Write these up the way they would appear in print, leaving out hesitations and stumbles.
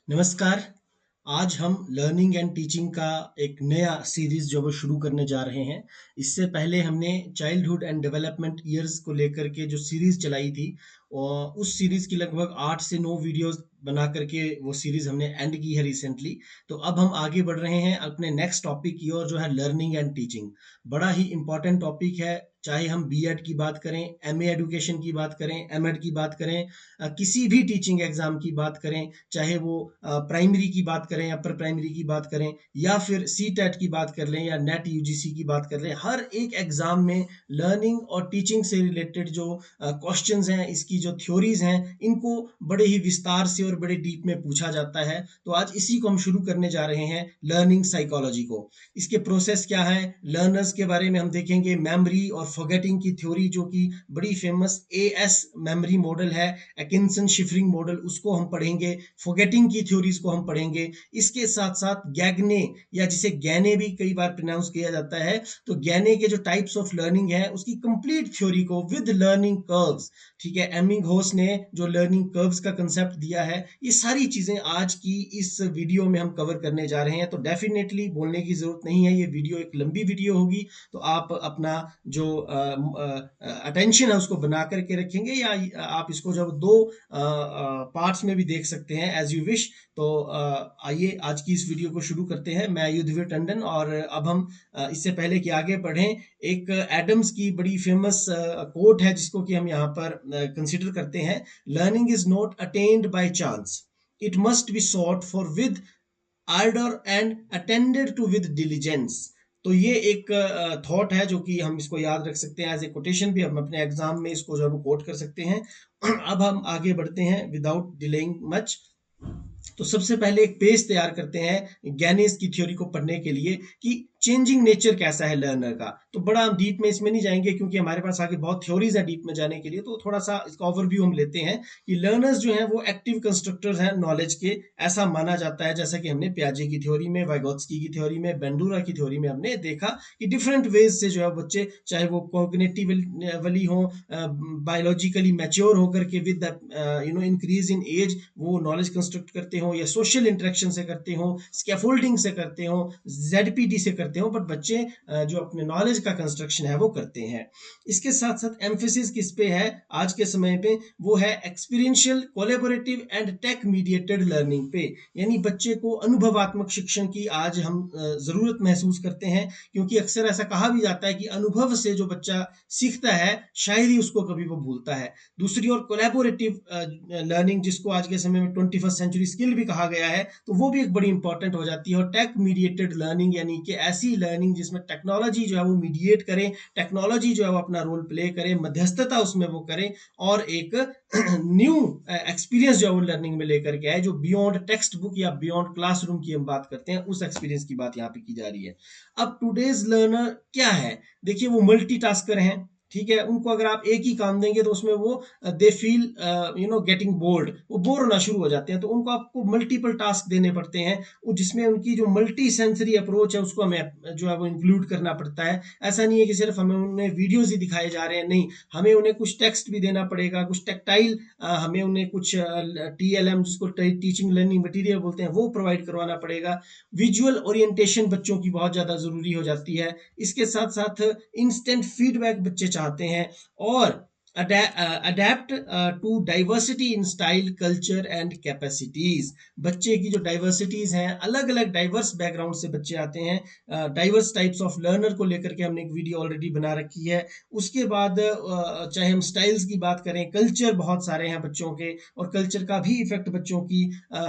नमस्कार। आज हम लर्निंग एंड टीचिंग का एक नया सीरीज जो वो शुरू करने जा रहे हैं। इससे पहले हमने चाइल्डहुड एंड डेवलपमेंट ईयर्स को लेकर के जो सीरीज चलाई थी और उस सीरीज की लगभग 8 से 9 वीडियोस बना करके वो सीरीज हमने एंड की है रिसेंटली। तो अब हम आगे बढ़ रहे हैं अपने नेक्स्ट टॉपिक की ओर, जो है लर्निंग एंड टीचिंग। बड़ा ही इंपॉर्टेंट टॉपिक है, चाहे हम बीएड की बात करें, एमए एजुकेशन की बात करें, एमएड की बात करें, किसी भी टीचिंग एग्जाम की बात करें, चाहे वो प्राइमरी की बात करें, अपर प्राइमरी की बात करें, या फिर सी टेट की बात कर लें, या नेट यूजीसी की बात कर लें। हर एक एग्जाम में लर्निंग और टीचिंग से रिलेटेड जो क्वेश्चंस हैं, इसकी जो थ्योरीज हैं, इनको बड़े ही विस्तार से और बड़े डीप में पूछा जाता है। तो आज इसी को हम शुरू करने जा रहे हैं, लर्निंग साइकोलॉजी को। इसके प्रोसेस क्या है, लर्नर्स के बारे में हम देखेंगे, मेमोरी और फॉरगेटिंग की थ्योरी जो कि बड़ी फेमस एएस मेमोरी मॉडल है, एकिंसन शिफरिंग मॉडल, उसको हम पढ़ेंगे। फॉरगेटिंग की थ्योरीज को हम पढ़ेंगे। इसके साथ साथ गैगने, या जिसे गैने भी कई बार प्रोनाउंस किया जाता है, तो गैने के जो टाइप्स ऑफ लर्निंग है उसकी कंप्लीट थ्योरी को विद लर्निंग कर्व्स, ठीक है, एमिंगहोस ने जो लर्निंग कर्व्स का कंसेप्ट दिया है, ये सारी चीजें आज की इस वीडियो में हम कवर करने जा रहे हैं। तो डेफिनेटली बोलने की जरूरत नहीं है, ये वीडियो एक लंबी वीडियो होगी, तो आप अपना जो अटेंशन है उसको बना करके रखेंगे, या आप इसको जब दो पार्ट्स में भी देख सकते हैं, एज यू विश। तो आइए आज की इस वीडियो को शुरू करते हैं। मैं युद्धवीर टंडन, और अब हम इससे पहले कि आगे बढ़ें, एक एडम्स की बड़ी फेमस कोट है जिसको कि हम यहाँ पर कंसिडर करते हैं। Learning is not attend by chance, it must be sought for with order and attended to with diligence. तो ये एक थॉट है जो कि हम इसको याद रख सकते हैं, एज ए कोटेशन भी हम अपने एग्जाम में इसको जो है कोट कर सकते हैं। अब हम आगे बढ़ते हैं विदाउट डिलेइंग मच। तो सबसे पहले एक पेज तैयार करते हैं गैनेस की थ्योरी को पढ़ने के लिए, कि चेंजिंग नेचर कैसा है लर्नर का। तो बड़ा हम डीप में इसमें नहीं जाएंगे क्योंकि हमारे पास आगे बहुत थ्योरीज है डीप में जाने के लिए। तो थोड़ा सा इसका ओवरव्यू हम लेते हैं कि लर्नर्स जो हैं वो एक्टिव कंस्ट्रक्टर्स हैं नॉलेज के, ऐसा माना जाता है। जैसा कि हमने पियाजे की थ्योरी में, वाइगोत्स्की की थ्योरी में, बेंडूरा की थ्योरी में हमने देखा कि डिफरेंट वेज से जो है बच्चे, चाहे वो कॉग्निटिवली हो, बायोलॉजिकली मैच्योर होकर के विद इंक्रीज इन एज वो नॉलेज कंस्ट्रक्ट करते हो, या सोशल इंटरेक्शन से करते हो, स्कैफोल्डिंग से करते हो, जेडपीटी से करते हो, बट बच्चे जो अपने नॉलेज का कंस्ट्रक्शन है वो करते हैं। इसके साथ साथ एम्फेसिस किस पे है आज के समय पे, वो है experiential, collaborative and tech mediated learning पे। यानी बच्चे को अनुभवात्मक शिक्षण की आज हम जरूरत महसूस करते हैं, क्योंकि अक्सर ऐसा कहा भी जाता है कि अनुभव से जो बच्चा सीखता है शायद ही उसको कभी वो भूलता है। दूसरी ओर कोलैबोरेटिव लर्निंग, जिसको आज के समय में 21st सेंचुरी स्किल भी कहा गया है, तो वो भी एक बड़ी इंपॉर्टेंट हो जाती है। और टेक मीडिएटेड लर्निंग, यानी कि ऐसी लर्निंग जिसमें टेक्नोलॉजी जो है वो मीडिएट करे, टेक्नोलॉजी जो है वो अपना रोल प्ले करे, मध्यस्थता उसमें वो करे, और एक न्यू एक्सपीरियंस जो है वो लर्निंग में लेकर के आए, जो बियॉन्ड टेक्स्ट बुक या बियॉन्ड क्लासरूम की हम बात करते हैं, उस एक्सपीरियंस की बात यहाँ पे की जा रही है। अब टूडेज लर्नर क्या है, देखिए वो मल्टीटास्कर हैं, ठीक है। उनको अगर आप एक ही काम देंगे तो उसमें वो दे फील गेटिंग बोर्ड, वो बोर होना शुरू हो जाते हैं। तो उनको आपको मल्टीपल टास्क देने पड़ते हैं, जिसमें उनकी जो मल्टी सेंसरी अप्रोच है उसको हमें जो है वो इंक्लूड करना पड़ता है। ऐसा नहीं है कि सिर्फ हमें उन्हें वीडियोज ही दिखाए जा रहे हैं, नहीं, हमें उन्हें कुछ टेक्स्ट भी देना पड़ेगा, कुछ टेक्टाइल, हमें उन्हें कुछ टीएलएम, जिसको टीचिंग लर्निंग मटीरियल बोलते हैं, वो प्रोवाइड करवाना पड़ेगा। विजुअल ओरिएंटेशन बच्चों की बहुत ज़्यादा ज़रूरी हो जाती है। इसके साथ साथ इंस्टेंट फीडबैक बच्चे चाहते हैं, और adapt to diversity in style, culture and capacities. बच्चे की जो डाइवर्सिटीज हैं, अलग अलग डाइवर्स बैकग्राउंड से बच्चे आते हैं, डाइवर्स टाइप्स ऑफ लर्नर को लेकर के हमने एक वीडियो ऑलरेडी बना रखी है। उसके बाद चाहे हम स्टाइल्स की बात करें, कल्चर बहुत सारे हैं बच्चों के, और कल्चर का भी इफेक्ट बच्चों की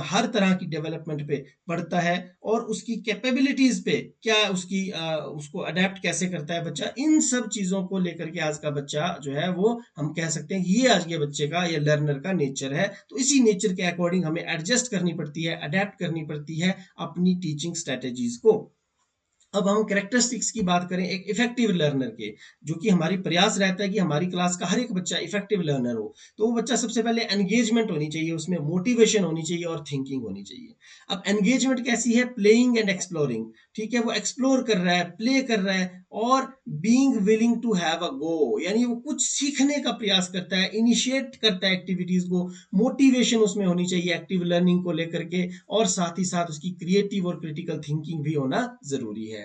हर तरह की डेवलपमेंट पे पड़ता है, और उसकी कैपेबिलिटीज पे क्या उसकी उसको अडेप्ट कैसे करता है बच्चा। इन सब चीजों को लेकर के आज का बच्चा जो है वो हम कह सकते हैं कि ये आज के बच्चे का, ये लर्नर का नेचर है। तो इसी नेचर के अकॉर्डिंग हमें एडजस्ट करनी पड़ती है, अडेप्ट करनी पड़ती है अपनी टीचिंग स्ट्रेटेजीज को। अब हम कैरेक्टरिस्टिक्स की बात करें एक इफेक्टिव लर्नर के, जो कि हमारी प्रयास रहता है कि हमारी क्लास का हर एक बच्चा इफेक्टिव लर्नर हो। तो वो बच्चा सबसे पहले एंगेजमेंट होनी चाहिए, उसमें मोटिवेशन होनी चाहिए और थिंकिंग होनी चाहिए। अब एंगेजमेंट कैसी है? Playing and exploring. ठीक है, वो एक्सप्लोर कर रहा है, प्ले कर रहा है और being willing to have a go, यानी वो कुछ सीखने का प्रयास करता है, इनिशिएट करता है एक्टिविटीज को। मोटिवेशन उसमें होनी चाहिए एक्टिव लर्निंग को लेकर के, और साथ ही साथ उसकी क्रिएटिव और क्रिटिकल थिंकिंग भी होना जरूरी है।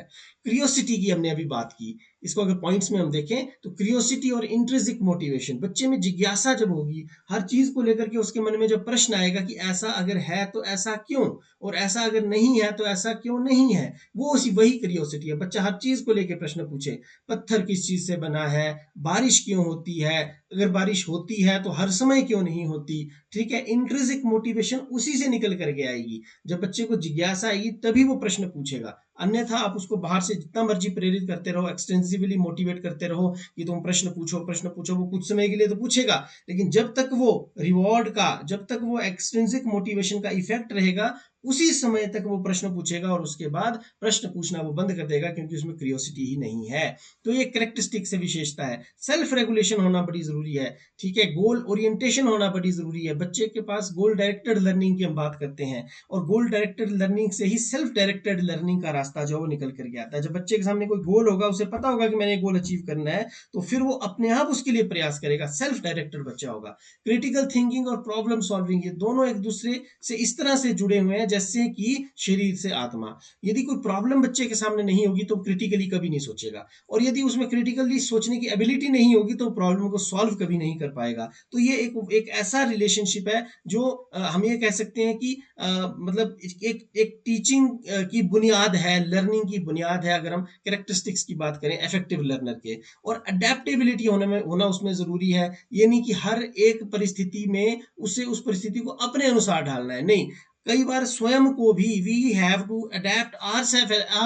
क्रियोसिटी की हमने अभी बात की, इसको अगर पॉइंट्स में हम देखें तो क्रियोसिटी और इंट्रिंसिक मोटिवेशन, बच्चे में जिज्ञासा जब होगी हर चीज को लेकर के, उसके मन में जब प्रश्न आएगा कि ऐसा अगर है तो ऐसा क्यों, और ऐसा अगर नहीं है तो ऐसा क्यों नहीं है, वो उसी वही क्रियोसिटी है। बच्चा हर चीज को लेकर प्रश्न पूछे, पत्थर किस चीज से बना है, बारिश क्यों होती है, अगर बारिश होती है तो हर समय क्यों नहीं होती। ठीक है, इंट्रिंसिक मोटिवेशन उसी से निकल करके आएगी। जब बच्चे को जिज्ञासा आएगी तभी वो प्रश्न पूछेगा, अन्यथा आप उसको बाहर से जितना मर्जी प्रेरित करते रहो, एक्सटेंसिवली मोटिवेट करते रहो कि तुम प्रश्न पूछो, वो कुछ समय के लिए तो पूछेगा, लेकिन जब तक वो रिवॉर्ड का, जब तक वो एक्सट्रिंसिक मोटिवेशन का इफेक्ट रहेगा, उसी समय तक वो प्रश्न पूछेगा, और उसके बाद प्रश्न पूछना वो बंद कर देगा, क्योंकि उसमें क्यूरियोसिटी ही नहीं है। तो ये कैरेक्टरिस्टिक से विशेषता है। सेल्फ रेगुलेशन होना बड़ी जरूरी है। ठीक है, गोल ओरिएंटेशन होना बड़ी जरूरी है। बच्चे के पास गोल डायरेक्टेड लर्निंग की हम बात करते हैं, और गोल डायरेक्टेड लर्निंग से ही सेल्फ डायरेक्टेड लर्निंग का रास्ता जो है वो निकल करके आता है। जब बच्चे के सामने कोई गोल होगा, उसे पता होगा कि मैंने गोल अचीव करना है, तो फिर वो अपने आप उसके लिए प्रयास करेगा, सेल्फ डायरेक्टेड बच्चा होगा। क्रिटिकल थिंकिंग और प्रॉब्लम सॉल्विंग, ये दोनों एक दूसरे से इस तरह से जुड़े हुए हैं जैसे कि शरीर से आत्मा। यदि कोई प्रॉब्लम बच्चे के सामने नहीं होगी तो क्रिटिकली कभी नहीं सोचेगा, और यदि उसमें क्रिटिकली सोचने की एबिलिटी नहीं होगी तो प्रॉब्लम को सॉल्व कभी नहीं कर पाएगा। तो ये एक ऐसा रिलेशनशिप है जो हम ये कह सकते हैं कि मतलब एक एक टीचिंग की बुनियाद है, लर्निंग की बुनियाद है, अगर हम कैरेक्टरिस्टिक्स की बात करें इफेक्टिव लर्नर के। और अडेप्टेबिलिटी होना उसमें जरूरी है। ये नहीं कि हर एक परिस्थिति में उसे उस परिस्थिति को अपने अनुसार ढालना है, नहीं, कई बार स्वयं को भी we have to adapt our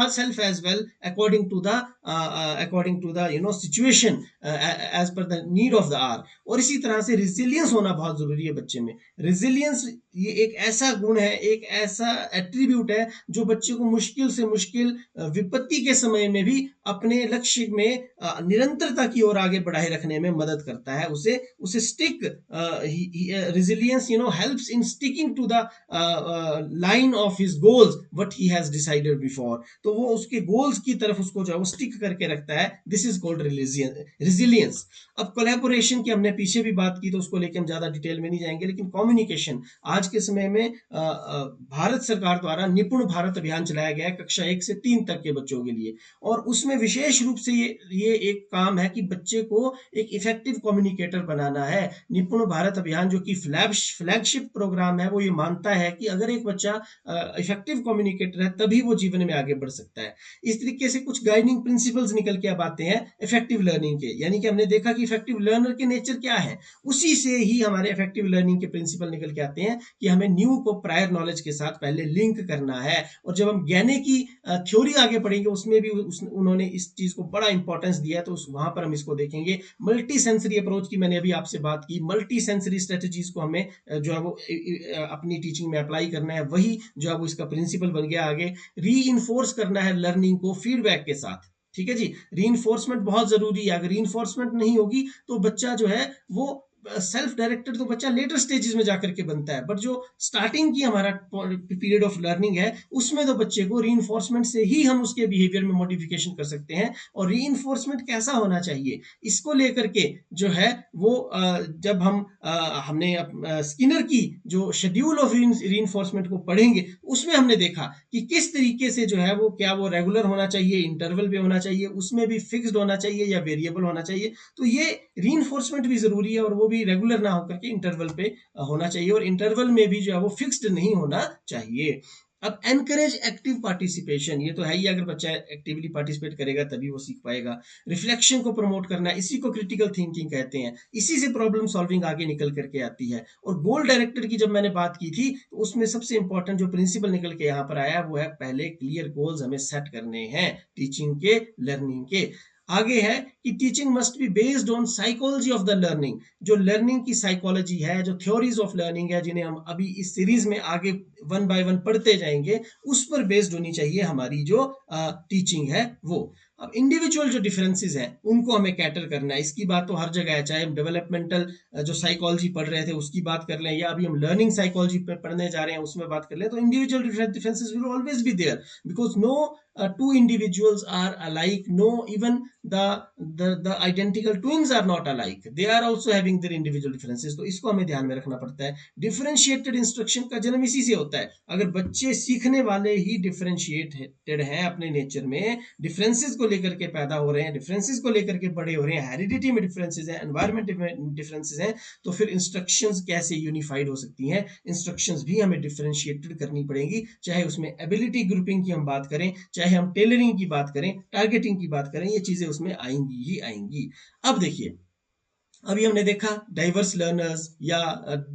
self as well according to the situation, as per the need of the hour. और इसी तरह से रिजिलियंस होना बहुत जरूरी है बच्चे में। रिजिलियंस ये एक ऐसा गुण है, एक ऐसा एट्रीब्यूट है जो बच्चे को मुश्किल से मुश्किल विपत्ति के समय में भी अपने लक्ष्य में निरंतरता की ओर आगे बढ़ाए रखने में मदद करता है। उसे उसे stick, resilience helps in sticking to the line of his goals what he has decided before। तो वो उसके गोल्स की तरफ उसको जो है वो स्टिक करके रखता है। This is called resilience. अब कोलैबोरेशन की हमने पीछे भी बात की, तो उसको लेकर हम ज्यादा डिटेल में नहीं जाएंगे, लेकिन कम्युनिकेशन आज के समय में भारत सरकार द्वारा निपुण भारत अभियान चलाया गया है कक्षा 1 से 3 तक के बच्चों के लिए, और उसमें विशेष रूप से ये एक काम है कि बच्चे को एक इफेक्टिव कम्युनिकेटर बनाना है। निपुण भारत अभियान जो कि फ्लैगशिप प्रोग्राम है, वो ये मानता है कि अगर एक बच्चा इफेक्टिव कम्युनिकेटर है तभी वो जीवन में आगे बढ़ सकता है। इस तरीके से कुछ गाइडिंग प्रिंसिपल्स निकल के अब आते हैं इफेक्टिव लर्निंग के, यानी कि हमने देखा कि इफेक्टिव लर्नर के नेचर क्या है, उसी से ही हमारे इफेक्टिव लर्निंग के प्रिंसिपल निकल के आते हैं कि हमें न्यू को प्रायर नॉलेज के साथ पहले लिंक करना है। और जब हम ज्ञाने की थ्योरी आगे पढ़ेंगे उसमें भी उन्होंने इस चीज को बड़ा इंपॉर्टेंस दिया है, तो वहां पर हम इसको देखेंगे। मल्टी सेंसरी अप्रोच की मैंने अभी आपसे बात की, मल्टी सेंसरी स्ट्रेटजीज को हमें जो है वो अपनी टीचिंग में अप्लाई करना है, वही जो है वो इसका प्रिंसिपल बन गया। आगे री इन्फोर्स करना है लर्निंग को फीडबैक के साथ। ठीक है जी, री इन्फोर्समेंट बहुत जरूरी है। अगर री इन्फोर्समेंट नहीं होगी तो बच्चा जो है वो सेल्फ डायरेक्टेड तो बच्चा लेटर स्टेजेस में जाकर के बनता है, बट जो स्टार्टिंग की हमारा पीरियड ऑफ लर्निंग है उसमें तो बच्चे को रीइंफोर्समेंट से ही हम उसके बिहेवियर में मॉडिफिकेशन कर सकते हैं। और रीइंफोर्समेंट कैसा होना चाहिए, इसको लेकर के जो है वो जब हमने स्किनर की जो शेड्यूल ऑफ रीइंफोर्समेंट को पढ़ेंगे, उसमें हमने देखा कि किस तरीके से जो है वो, क्या वो रेगुलर होना चाहिए, इंटरवल पे होना चाहिए, उसमें भी फिक्स्ड होना चाहिए या वेरिएबल होना चाहिए। तो ये रीइंफोर्समेंट भी जरूरी है, और वो भी रेगुलर ना होकर के इंटरवल पे होना चाहिए, और इंटरवल में भी जो है वो फिक्स्ड नहीं होना चाहिए। अब एनकरेज एक्टिव पार्टिसिपेशन, ये तो है ही, अगर बच्चा एक्टिवली पार्टिसिपेट करेगा तभी वो सीख पाएगा। रिफ्लेक्शन को प्रमोट करना, इसी को क्रिटिकल थिंकिंग कहते हैं, इसी से प्रॉब्लम सॉल्विंग आगे निकल करके आती है। और गोल डायरेक्टर की जब मैंने बात की थी तो उसमें सबसे इंपॉर्टेंट जो प्रिंसिपल निकल के यहाँ पर आया वो है, पहले क्लियर गोल्स हमें सेट करने हैं टीचिंग के, लर्निंग के। आगे है कि teaching must be based on psychology of the learning, जो लर्निंग की साइकोलॉजी है, जो थ्योरीज ऑफ लर्निंग है, जिन्हें हम अभी इस सीरीज में आगे वन बाय वन पढ़ते जाएंगे, उस पर बेस्ड होनी चाहिए हमारी जो टीचिंग है वो। अब इंडिविजुअल जो डिफरेंसेस हैं उनको हमें कैटर करना है, इसकी बात तो हर जगह है, चाहे हम डेवलपमेंटल जो साइकोलॉजी पढ़ रहे थे उसकी बात कर लें, या अभी हम लर्निंग साइकोलॉजी पर पढ़ने जा रहे हैं उसमें बात कर लें, तो individual differences will always be there, because no two individuals are alike, no even the identical twins are not alike, they are also having their individual differences, तो इसको हमें ध्यान में रखना पड़ता है। डिफरेंशिएटेड इंस्ट्रक्शन का जन्म इसी से होता है, अगर बच्चे सीखने वाले ही डिफरेंशिएटेड हैं अपने नेचर में, डिफरेंसेस को लेकर के पैदा हो रहे हैं, डिफरेंसेस को लेकर के बड़े हो रहे हैं, हेरिडिटी में डिफरेंसेस हैं, एनवायरमेंट डिफरेंसेस हैं, तो फिर इंस्ट्रक्शंस कैसे यूनिफाइड हो सकती हैं? इंस्ट्रक्शंस भी हमें डिफरेंशिएटेड करनी पड़ेगी, चाहे उसमें एबिलिटी ग्रुपिंग की हम बात करें, चाहे हम टेलरिंग की बात करें, टारगेटिंग की बात करें, ये चीजें उसमें आएंगी ही आएंगी। अब देखिए, अभी हमने देखा डाइवर्स लर्नर्स या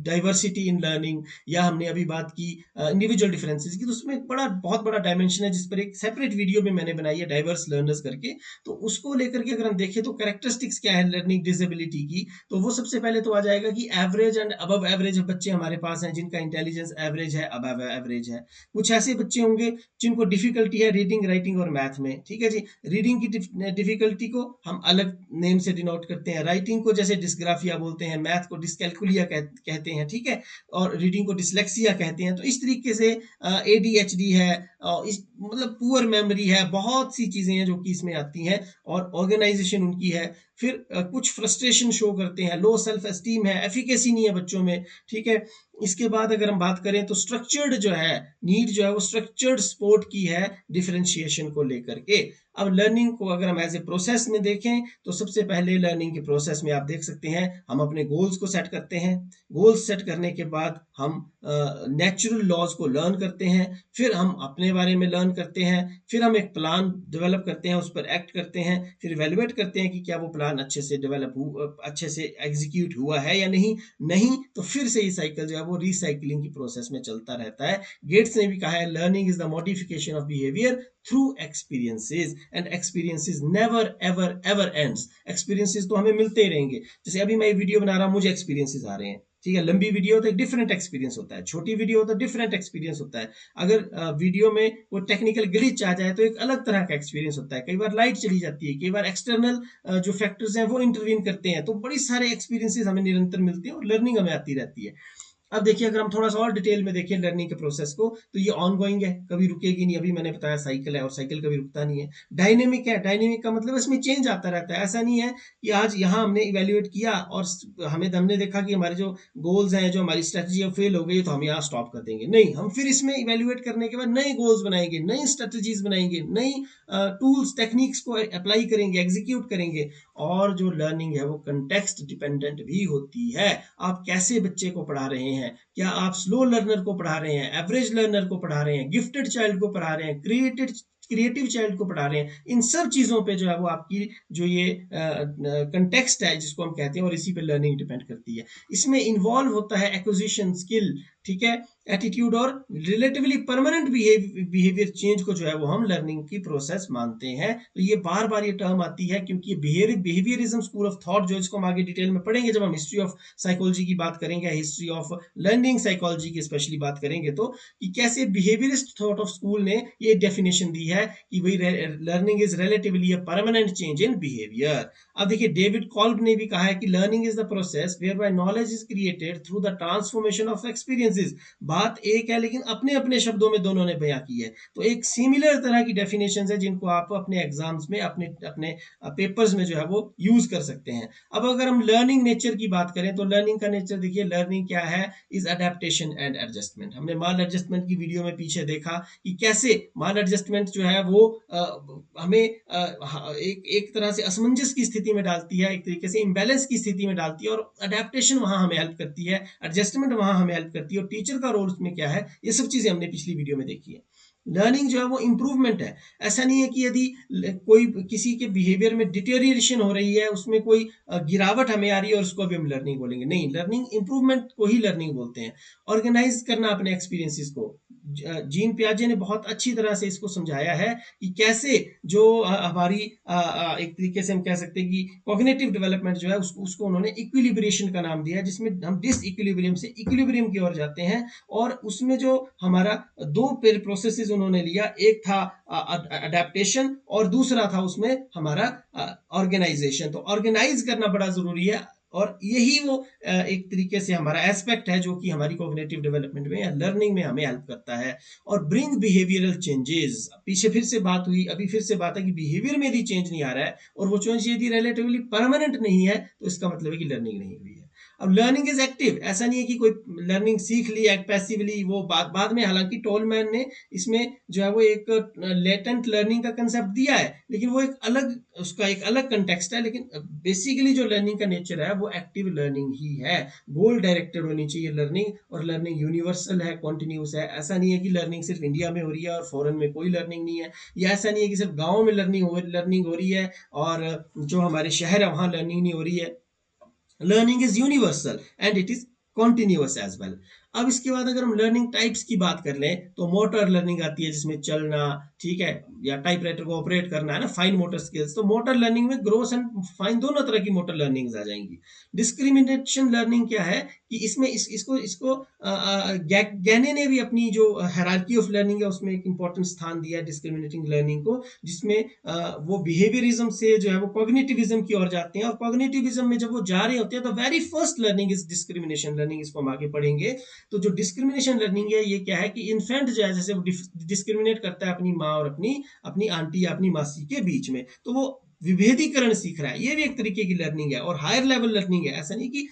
डाइवर्सिटी इन लर्निंग, या हमने अभी बात की इंडिविजुअल डिफरेंसेस की, तो उसमें बहुत बड़ा डायमेंशन है जिस पर एक सेपरेट वीडियो भी मैंने बनाई है डाइवर्स लर्नर्स करके। तो उसको लेकर के अगर हम देखें तो कैरेक्टरिस्टिक्स क्या है लर्निंग डिसेबिलिटी की, तो वो सबसे पहले तो आ जाएगा कि एवरेज एंड अबव एवरेज बच्चे हमारे पास हैं, जिनका इंटेलिजेंस एवरेज है, अबव एवरेज है। कुछ ऐसे बच्चे होंगे जिनको डिफिकल्टी है रीडिंग, राइटिंग और मैथ में, ठीक है जी। रीडिंग की डिफिकल्टी को हम अलग नेम से डिनोट करते हैं, राइटिंग को जैसे डिस्ग्राफिया बोलते हैं, मैथ को डिसकैलकुलिया कहते हैं, ठीक है, और रीडिंग को डिसलेक्सिया कहते हैं। तो इस तरीके से ADHD है, मतलब पुअर मेमोरी है, बहुत सी चीजें हैं जो कि इसमें आती हैं, और ऑर्गेनाइजेशन उनकी है। फिर कुछ फ्रस्ट्रेशन शो करते हैं, लो सेल्फ एस्टीम है, एफिकेसी नहीं है बच्चों में, ठीक है। इसके बाद अगर हम बात करें तो स्ट्रक्चर्ड जो है नीड जो है वो स्ट्रक्चर्ड सपोर्ट की है डिफरेंशिएशन को लेकर के। अब लर्निंग को अगर हम एज ए प्रोसेस में देखें तो सबसे पहले लर्निंग के प्रोसेस में आप देख सकते हैं हम अपने गोल्स को सेट करते हैं, गोल्स सेट करने के बाद हम नेचुरल लॉज को लर्न करते हैं, फिर हम अपने बारे में लर्न करते हैं, फिर हम एक प्लान डेवलप करते हैं, उस पर एक्ट करते हैं, फिर इवेलुएट करते हैं कि क्या वो प्लान अच्छे से अच्छे से एग्जीक्यूट हुआ है या नहीं, नहीं तो फिर से ये साइकिल जो है वो रिसाइकलिंग की प्रोसेस में चलता रहता है। गेट्स ने भी कहा है learning is the modification of behaviour through experiences, and experiences never ever ever ends. Experiences तो हमें मिलते ही रहेंगे, जैसे अभी मैं वीडियो बना रहा हूं, मुझे एक्सपीरियंसेस आ रहे हैं, ठीक है। लंबी वीडियो तो एक डिफरेंट एक्सपीरियंस होता है, छोटी वीडियो तो डिफरेंट एक्सपीरियंस होता है। अगर वीडियो में वो टेक्निकल ग्लिच आ जाए तो एक अलग तरह का एक्सपीरियंस होता है, कई बार लाइट चली जाती है, कई बार एक्सटर्नल जो फैक्टर्स हैं वो इंटरवीन करते हैं, तो बड़ी सारे एक्सपीरियंसेस हमें निरंतर मिलते हैं और लर्निंग हमें आती रहती है। अब देखिए, अगर हम थोड़ा सा और डिटेल में देखें लर्निंग के प्रोसेस को, तो ये ऑनगोइंग है, कभी रुकेगी नहीं। अभी मैंने बताया साइकिल है और साइकिल कभी रुकता नहीं है। डायनेमिक है, डायनेमिक का मतलब इसमें चेंज आता रहता है, ऐसा नहीं है कि आज यहाँ हमने इवेल्युएट किया और हमने देखा कि हमारे जो गोल्स हैं, जो हमारी स्ट्रेटजी है फेल हो गई, तो हम यहाँ स्टॉप कर देंगे, नहीं। हम फिर इसमें इवेल्युएट करने के बाद नए गोल्स बनाएंगे, नई स्ट्रेटजीज बनाएंगे, नई टूल्स टेक्निक्स को अप्लाई करेंगे, एग्जीक्यूट करेंगे। और जो लर्निंग है वो कंटेक्स्ट डिपेंडेंट भी होती है। आप कैसे बच्चे को पढ़ा रहे हैं, क्या आप स्लो लर्नर को पढ़ा रहे हैं, एवरेज लर्नर को पढ़ा रहे हैं, गिफ्टेड चाइल्ड को पढ़ा रहे हैं, क्रिएटिव चाइल्ड को पढ़ा रहे हैं, इन सब चीजों पे जो है वो आपकी जो ये कंटेक्स्ट है जिसको हम कहते हैं, और इसी पे लर्निंग डिपेंड करती है। इसमें इन्वॉल्व होता है एक्विजिशन स्किल, ठीक है, एटीट्यूड और रिलेटिवली परमानेंट बिहेवियर चेंज को जो है वो हम लर्निंग की प्रोसेस मानते हैं। तो ये बार बार ये टर्म आती है क्योंकि ये बिहेवियरिज्म स्कूल ऑफ थॉट जो इसको हम आगे डिटेल में पढ़ेंगे जब हम हिस्ट्री ऑफ साइकोलॉजी की बात करेंगे, हिस्ट्री ऑफ लर्निंग साइकोलॉजी की स्पेशली बात करेंगे, तो कि कैसे बिहेवियरिस्ट थॉट ऑफ स्कूल ने ये डेफिनेशन दी है कि भाई learning is relatively a permanent change in behaviour. अब देखिए, डेविड कॉल्ब ने भी कहा है कि learning is the process whereby knowledge is created through the transformation of experiences. बात एक है लेकिन अपने अपने शब्दों में दोनों ने बयां की है। तो एक सिमिलर तरह की डेफिनेशंस है जिनको आप अपने एग्जाम्स में, अपने अपने पेपर्स में जो है वो यूज कर सकते हैं। अब अगर हम लर्निंग नेचर की बात करें तो लर्निंग का नेचर देखिए, लर्निंग क्या है, इज अडेप्टेशन एंड एडजस्टमेंट। हमने माल एडजस्टमेंट की वीडियो में पीछे देखा कि कैसे माल एडजस्टमेंट जो है वो हमें एक तरह से असमंजस की स्थिति में डालती है, एक तरीके से इम्बैलेंस की स्थिति में डालती है, और अडेप्टेशन वहां हमें हेल्प करती है, एडजस्टमेंट वहां हमें हेल्प करती है, और टीचर का रोल उसमें क्या है, ये सब चीजें हमने पिछली वीडियो में देखी है। लर्निंग जो है वो इंप्रूवमेंट है। ऐसा नहीं है कि यदि कोई किसी के बिहेवियर में डिटेरिएशन हो रही है, उसमें कोई गिरावट हमें आ रही है और उसको भी हम लर्निंग बोलेंगे, नहीं। लर्निंग इंप्रूवमेंट को ही लर्निंग बोलते हैं। ऑर्गेनाइज करना अपने एक्सपीरियंसेस को, जीन पियाजे ने बहुत अच्छी तरह से इसको समझाया है कि कैसे जो हमारी एक तरीके से हम कह सकते हैं कि कॉग्निटिव डेवलपमेंट जो है उसको उन्होंने इक्विलिब्रेशन का नाम दिया है, जिसमें हम डिस इक्विलिब्रियम से इक्विलिब्रियम की ओर जाते हैं। और उसमें जो हमारा दो प्रोसेसेस उन्होंने लिया, एक था अडेप्टेशन और दूसरा था उसमें हमारा ऑर्गेनाइजेशन। तो ऑर्गेनाइज करना बड़ा जरूरी है, और यही वो एक तरीके से हमारा एस्पेक्ट है जो कि हमारी कॉग्निटिव डेवलपमेंट में या लर्निंग में हमें हेल्प करता है। और ब्रिंग बिहेवियरल चेंजेस, पीछे फिर से बात हुई, अभी फिर से बात है कि बिहेवियर में यदि चेंज नहीं आ रहा है और वो चेंज यदि रिलेटिवली परमानेंट नहीं है, तो इसका मतलब है कि लर्निंग नहीं हुई है। अब लर्निंग इज एक्टिव, ऐसा नहीं है कि कोई लर्निंग सीख ली पैसिवली, वो बाद में, हालांकि टोलमैन ने इसमें जो है वो एक लेटेंट लर्निंग का कंसेप्ट दिया है, लेकिन वो एक अलग, उसका एक अलग कंटेक्स्ट है। लेकिन बेसिकली जो लर्निंग का नेचर है वो एक्टिव लर्निंग ही है। गोल डायरेक्टेड होनी चाहिए लर्निंग, और लर्निंग यूनिवर्सल है, कॉन्टिन्यूस है। ऐसा नहीं है कि लर्निंग सिर्फ इंडिया में हो रही है और फॉरेन में कोई लर्निंग नहीं है, या ऐसा नहीं है कि सिर्फ गाँव में लर्निंग हो रही है और जो हमारे शहर है वहां लर्निंग नहीं हो रही है। Learning is universal and it is continuous as well. अब इसके बाद अगर हम लर्निंग टाइप्स की बात कर लें, तो मोटर लर्निंग आती है जिसमें चलना, ठीक है, या टाइपराइटर को ऑपरेट करना है ना, फाइन मोटर स्किल्स। तो मोटर लर्निंग में ग्रोस एंड फाइन दोनों तरह की मोटर लर्निंग्स आ जाएंगी। डिस्क्रिमिनेशन लर्निंग क्या है कि इसमें इसको गैने ने भी अपनी जो हायरार्की ऑफ लर्निंग है उसमें एक इंपॉर्टेंट स्थान दिया है डिस्क्रिमिनेटिंग लर्निंग को, जिसमें वो बिहेवियरिज्म से जो है वो कॉग्निटिविज्म की ओर जाते हैं, और कॉग्निटिविज्म में जब वो जा रहे होते हैं तो very first learning is discrimination learning, इसको हम आगे पढ़ेंगे। तो जो डिस्क्रिमिनेशन लर्निंग है ये क्या है कि इन्फेंट जो है जैसे वो डिस्क्रिमिनेट करता है अपनी माँ और अपनी अपनी आंटी या अपनी मासी के बीच में, तो वो विभेदीकरण सीख रहा है, ये भी एक तरीके की लर्निंग है। और हायर लेवल लर्निंग है, ऐसा नहीं कि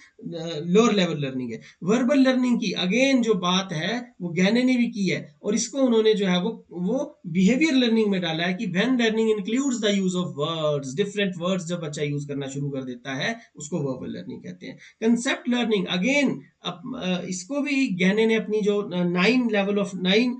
लोअर लेवल लर्निंग है। वर्बल लर्निंग की अगेन जो बात है वो गैने ने भी की है, और इसको उन्होंने जो है वो बिहेवियर लर्निंग में डाला है कि when learning includes the use of words, different words जब बच्चा यूज करना शुरू कर देता है उसको वर्बल लर्निंग कहते हैं। कंसेप्ट लर्निंग अगेन, अब इसको भी गैने ने अपनी जो 9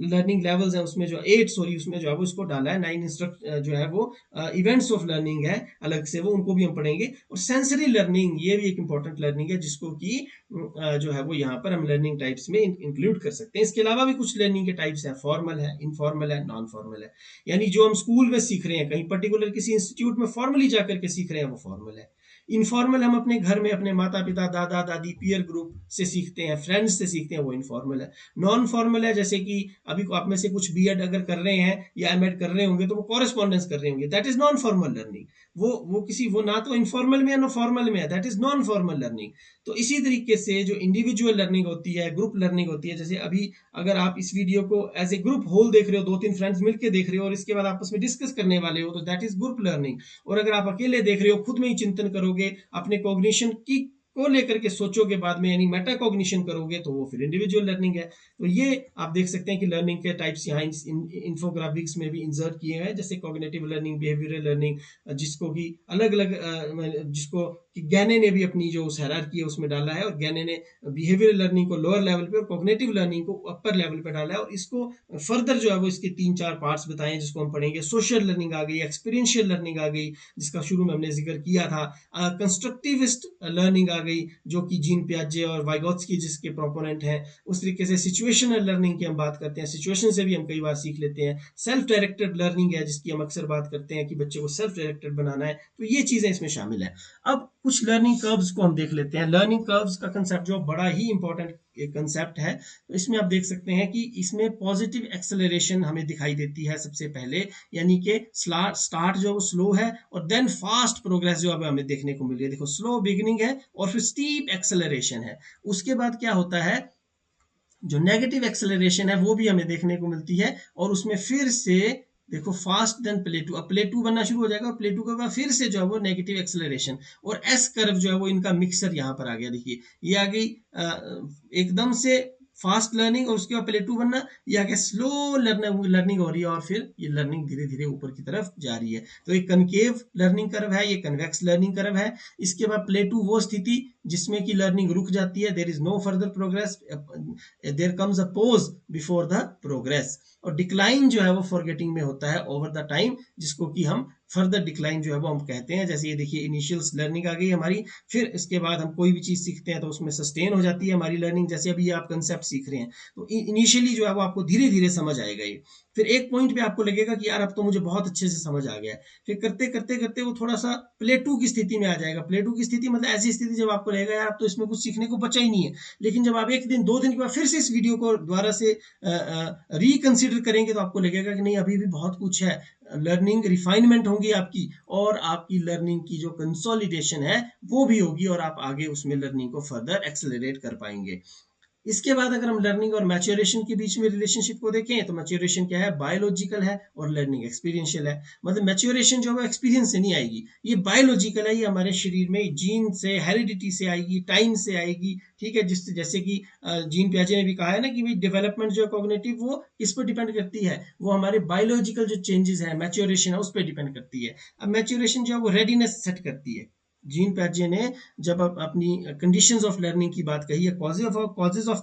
लर्निंग लेवल्स हैं उसमें जो 8 सॉरी उसमें जो है वो इसको डाला है। 9 इंस्ट्रक्ट जो है वो इवेंट्स ऑफ लर्निंग है अलग से, वो उनको भी हम पढ़ेंगे। और सेंसरी लर्निंग ये भी एक इंपॉर्टेंट लर्निंग है जिसको कि जो है वो यहाँ पर हम लर्निंग टाइप्स में इंक्लूड कर सकते हैं। इसके अलावा भी कुछ लर्निंग के टाइप्स हैं, फॉर्मल है, इनफॉर्मल है, नॉन फॉर्मल है। यानी जो हम स्कूल में सीख रहे हैं, कहीं पर्टिकुलर किसी इंस्टीट्यूट में फॉर्मली जाकर के सीख रहे हैं, वो फॉर्मल है। इनफॉर्मल हम अपने घर में अपने माता पिता दादा दादी पीयर ग्रुप से सीखते हैं, फ्रेंड्स से सीखते हैं, वो इनफॉर्मल है। नॉन फॉर्मल है जैसे कि अभी को आप में से कुछ बीएड अगर कर रहे हैं या एमएड कर रहे होंगे तो वो कॉरेस्पॉन्डेंस कर रहे होंगे, that is non formal learning. वो ना तो इनफॉर्मल में है ना फॉर्मल में है, that is non formal learning. तो इसी तरीके से जो इंडिविजुअल लर्निंग होती है, ग्रुप लर्निंग होती है, जैसे अभी अगर आप इस वीडियो को एज ए ग्रुप होल देख रहे हो, 2-3 फ्रेंड्स मिलकर देख रहे हो और इसके बाद आपस में डिस्कस करने वाले हो, तो दैट इज ग्रुप लर्निंग। और अगर आप अकेले देख रहे हो, खुद में ही चिंतन करोगे, अपने कॉग्निशन की को लेकर के सोचोगे बाद में, यानी मेटा कॉग्निशन करोगे, तो वो फिर इंडिविजुअल लर्निंग है। तो ये आप देख सकते हैं कि लर्निंग के टाइप्स यहाँ इन्फोग्राफिक्स में भी इंसर्ट किए हैं, जैसे कॉग्निटिव लर्निंग, बिहेवियरल लर्निंग, जिसको कि अलग अलग जिसको कि गैने ने भी अपनी जो हायरार्की है उसमें डाला है, और गैने ने बिहेवियरल लर्निंग को लोअर लेवल पे और कॉग्निटिव लर्निंग को अपर लेवल पे डाला है। और इसको फर्दर जो है वो इसके 3-4 पार्ट्स बताए हैं जिसको हम पढ़ेंगे। सोशल लर्निंग आ गई, एक्सपीरियंशियल लर्निंग आ गई जिसका शुरू में हमने जिक्र किया था, कंस्ट्रक्टिविस्ट लर्निंग आ गई जो कि जीन पियाजे और वाइगोत्स्की जिसके प्रोपोनेंट हैं। उस तरीके से सिचुएशनल लर्निंग की हम बात करते हैं, सिचुएशन से भी हम कई बार सीख लेते हैं। सेल्फ डायरेक्टेड लर्निंग है जिसकी हम अक्सर बात करते हैं कि बच्चे को सेल्फ डायरेक्टेड बनाना है, तो ये चीजें इसमें शामिल है। अब कुछ लर्निंग कर्व्स को हम देख लेते हैं। लर्निंग कर्व्स का कंसेप्ट जो बड़ा ही इंपॉर्टेंट एक कंसेप्ट है, तो इसमें आप देख सकते हैं कि इसमें पॉजिटिव एक्सेलरेशन हमें दिखाई देती है सबसे पहले, यानी कि स्टार्ट जो स्लो है और देन फास्ट प्रोग्रेस जो अब हमें देखने को मिल रही है। देखो, स्लो बिगिनिंग है और फिर स्टीप एक्सेलरेशन है। उसके बाद क्या होता है, जो नेगेटिव एक्सेलरेशन है वो भी हमें देखने को मिलती है, और उसमें फिर से देखो फास्ट देन प्लेटू, अब प्लेटू बनना शुरू हो जाएगा और प्लेटू के बाद फिर से जो है वो नेगेटिव एक्सेलरेशन, और एस कर्व जो है वो इनका मिक्सर यहाँ पर आ गया। देखिए ये आ गई एकदम से फास्ट लर्निंग और उसके बाद प्लेटू बनना, ये आगे स्लो लर्निंग हो रही है और फिर ये लर्निंग धीरे धीरे ऊपर की तरफ जा रही है। तो एक कनकेव लर्निंग कर्व है, ये कन्वेक्स लर्निंग कर्व है। इसके बाद प्लेटू वो स्थिति जिसमें कि लर्निंग रुक जाती है, there is no further progress, there comes a pause before the progress. और डिक्लाइन जो है वो फॉरगेटिंग में होता है ओवर द टाइम, जिसको कि हम फर्दर डिक्लाइन जो है वो हम कहते हैं। जैसे ये देखिए इनिशियल लर्निंग आ गई हमारी, फिर इसके बाद हम कोई भी चीज़ सीखते हैं तो उसमें सस्टेन हो जाती है हमारी लर्निंग। जैसे अभी आप कंसेप्ट सीख रहे हैं तो इनिशियली जो है वो आपको धीरे धीरे समझ आएगा ये, फिर एक पॉइंट पे आपको लगेगा कि यार अब तो मुझे बहुत अच्छे से समझ आ गया है, फिर करते करते करते वो थोड़ा सा प्लेटू की स्थिति में आ जाएगा। प्लेटू की स्थिति मतलब ऐसी स्थिति जब आपको लगेगा यार अब तो इसमें कुछ सीखने को बचा ही नहीं है, लेकिन जब आप एक दिन 2 दिन के बाद फिर से इस वीडियो को दोबारा से रिकंसिडर करेंगे तो आपको लगेगा कि नहीं अभी भी बहुत कुछ है, लर्निंग रिफाइनमेंट होगी आपकी, और आपकी लर्निंग की जो कंसोलिडेशन है वो भी होगी, और आप आगे उसमें लर्निंग को फर्दर एक्सेलरेट कर पाएंगे। इसके बाद अगर हम लर्निंग और मैच्योरेशन के बीच में रिलेशनशिप को देखें तो मैच्योरेशन क्या है, बायोलॉजिकल है, और लर्निंग एक्सपीरियंशियल है। मतलब मैच्योरेशन जो है एक्सपीरियंस से नहीं आएगी, ये बायोलॉजिकल है, ये हमारे शरीर में जीन से, हेरिडिटी से आएगी, टाइम से आएगी। ठीक है, जिससे जैसे कि जीन पियाजे ने भी कहा है ना कि डेवलपमेंट जो है कॉग्निटिव वो किस पर डिपेंड करती है, वो हमारे बायोलॉजिकल जो चेंजेस है, मैच्योरेशन है उस पर डिपेंड करती है। अब मैच्योरेशन जो है वो रेडीनेस सेट करती है। जीन पैजे ने जब अपनी कंडीशंस ऑफ लर्निंग की बात कही है, कॉजेज ऑफ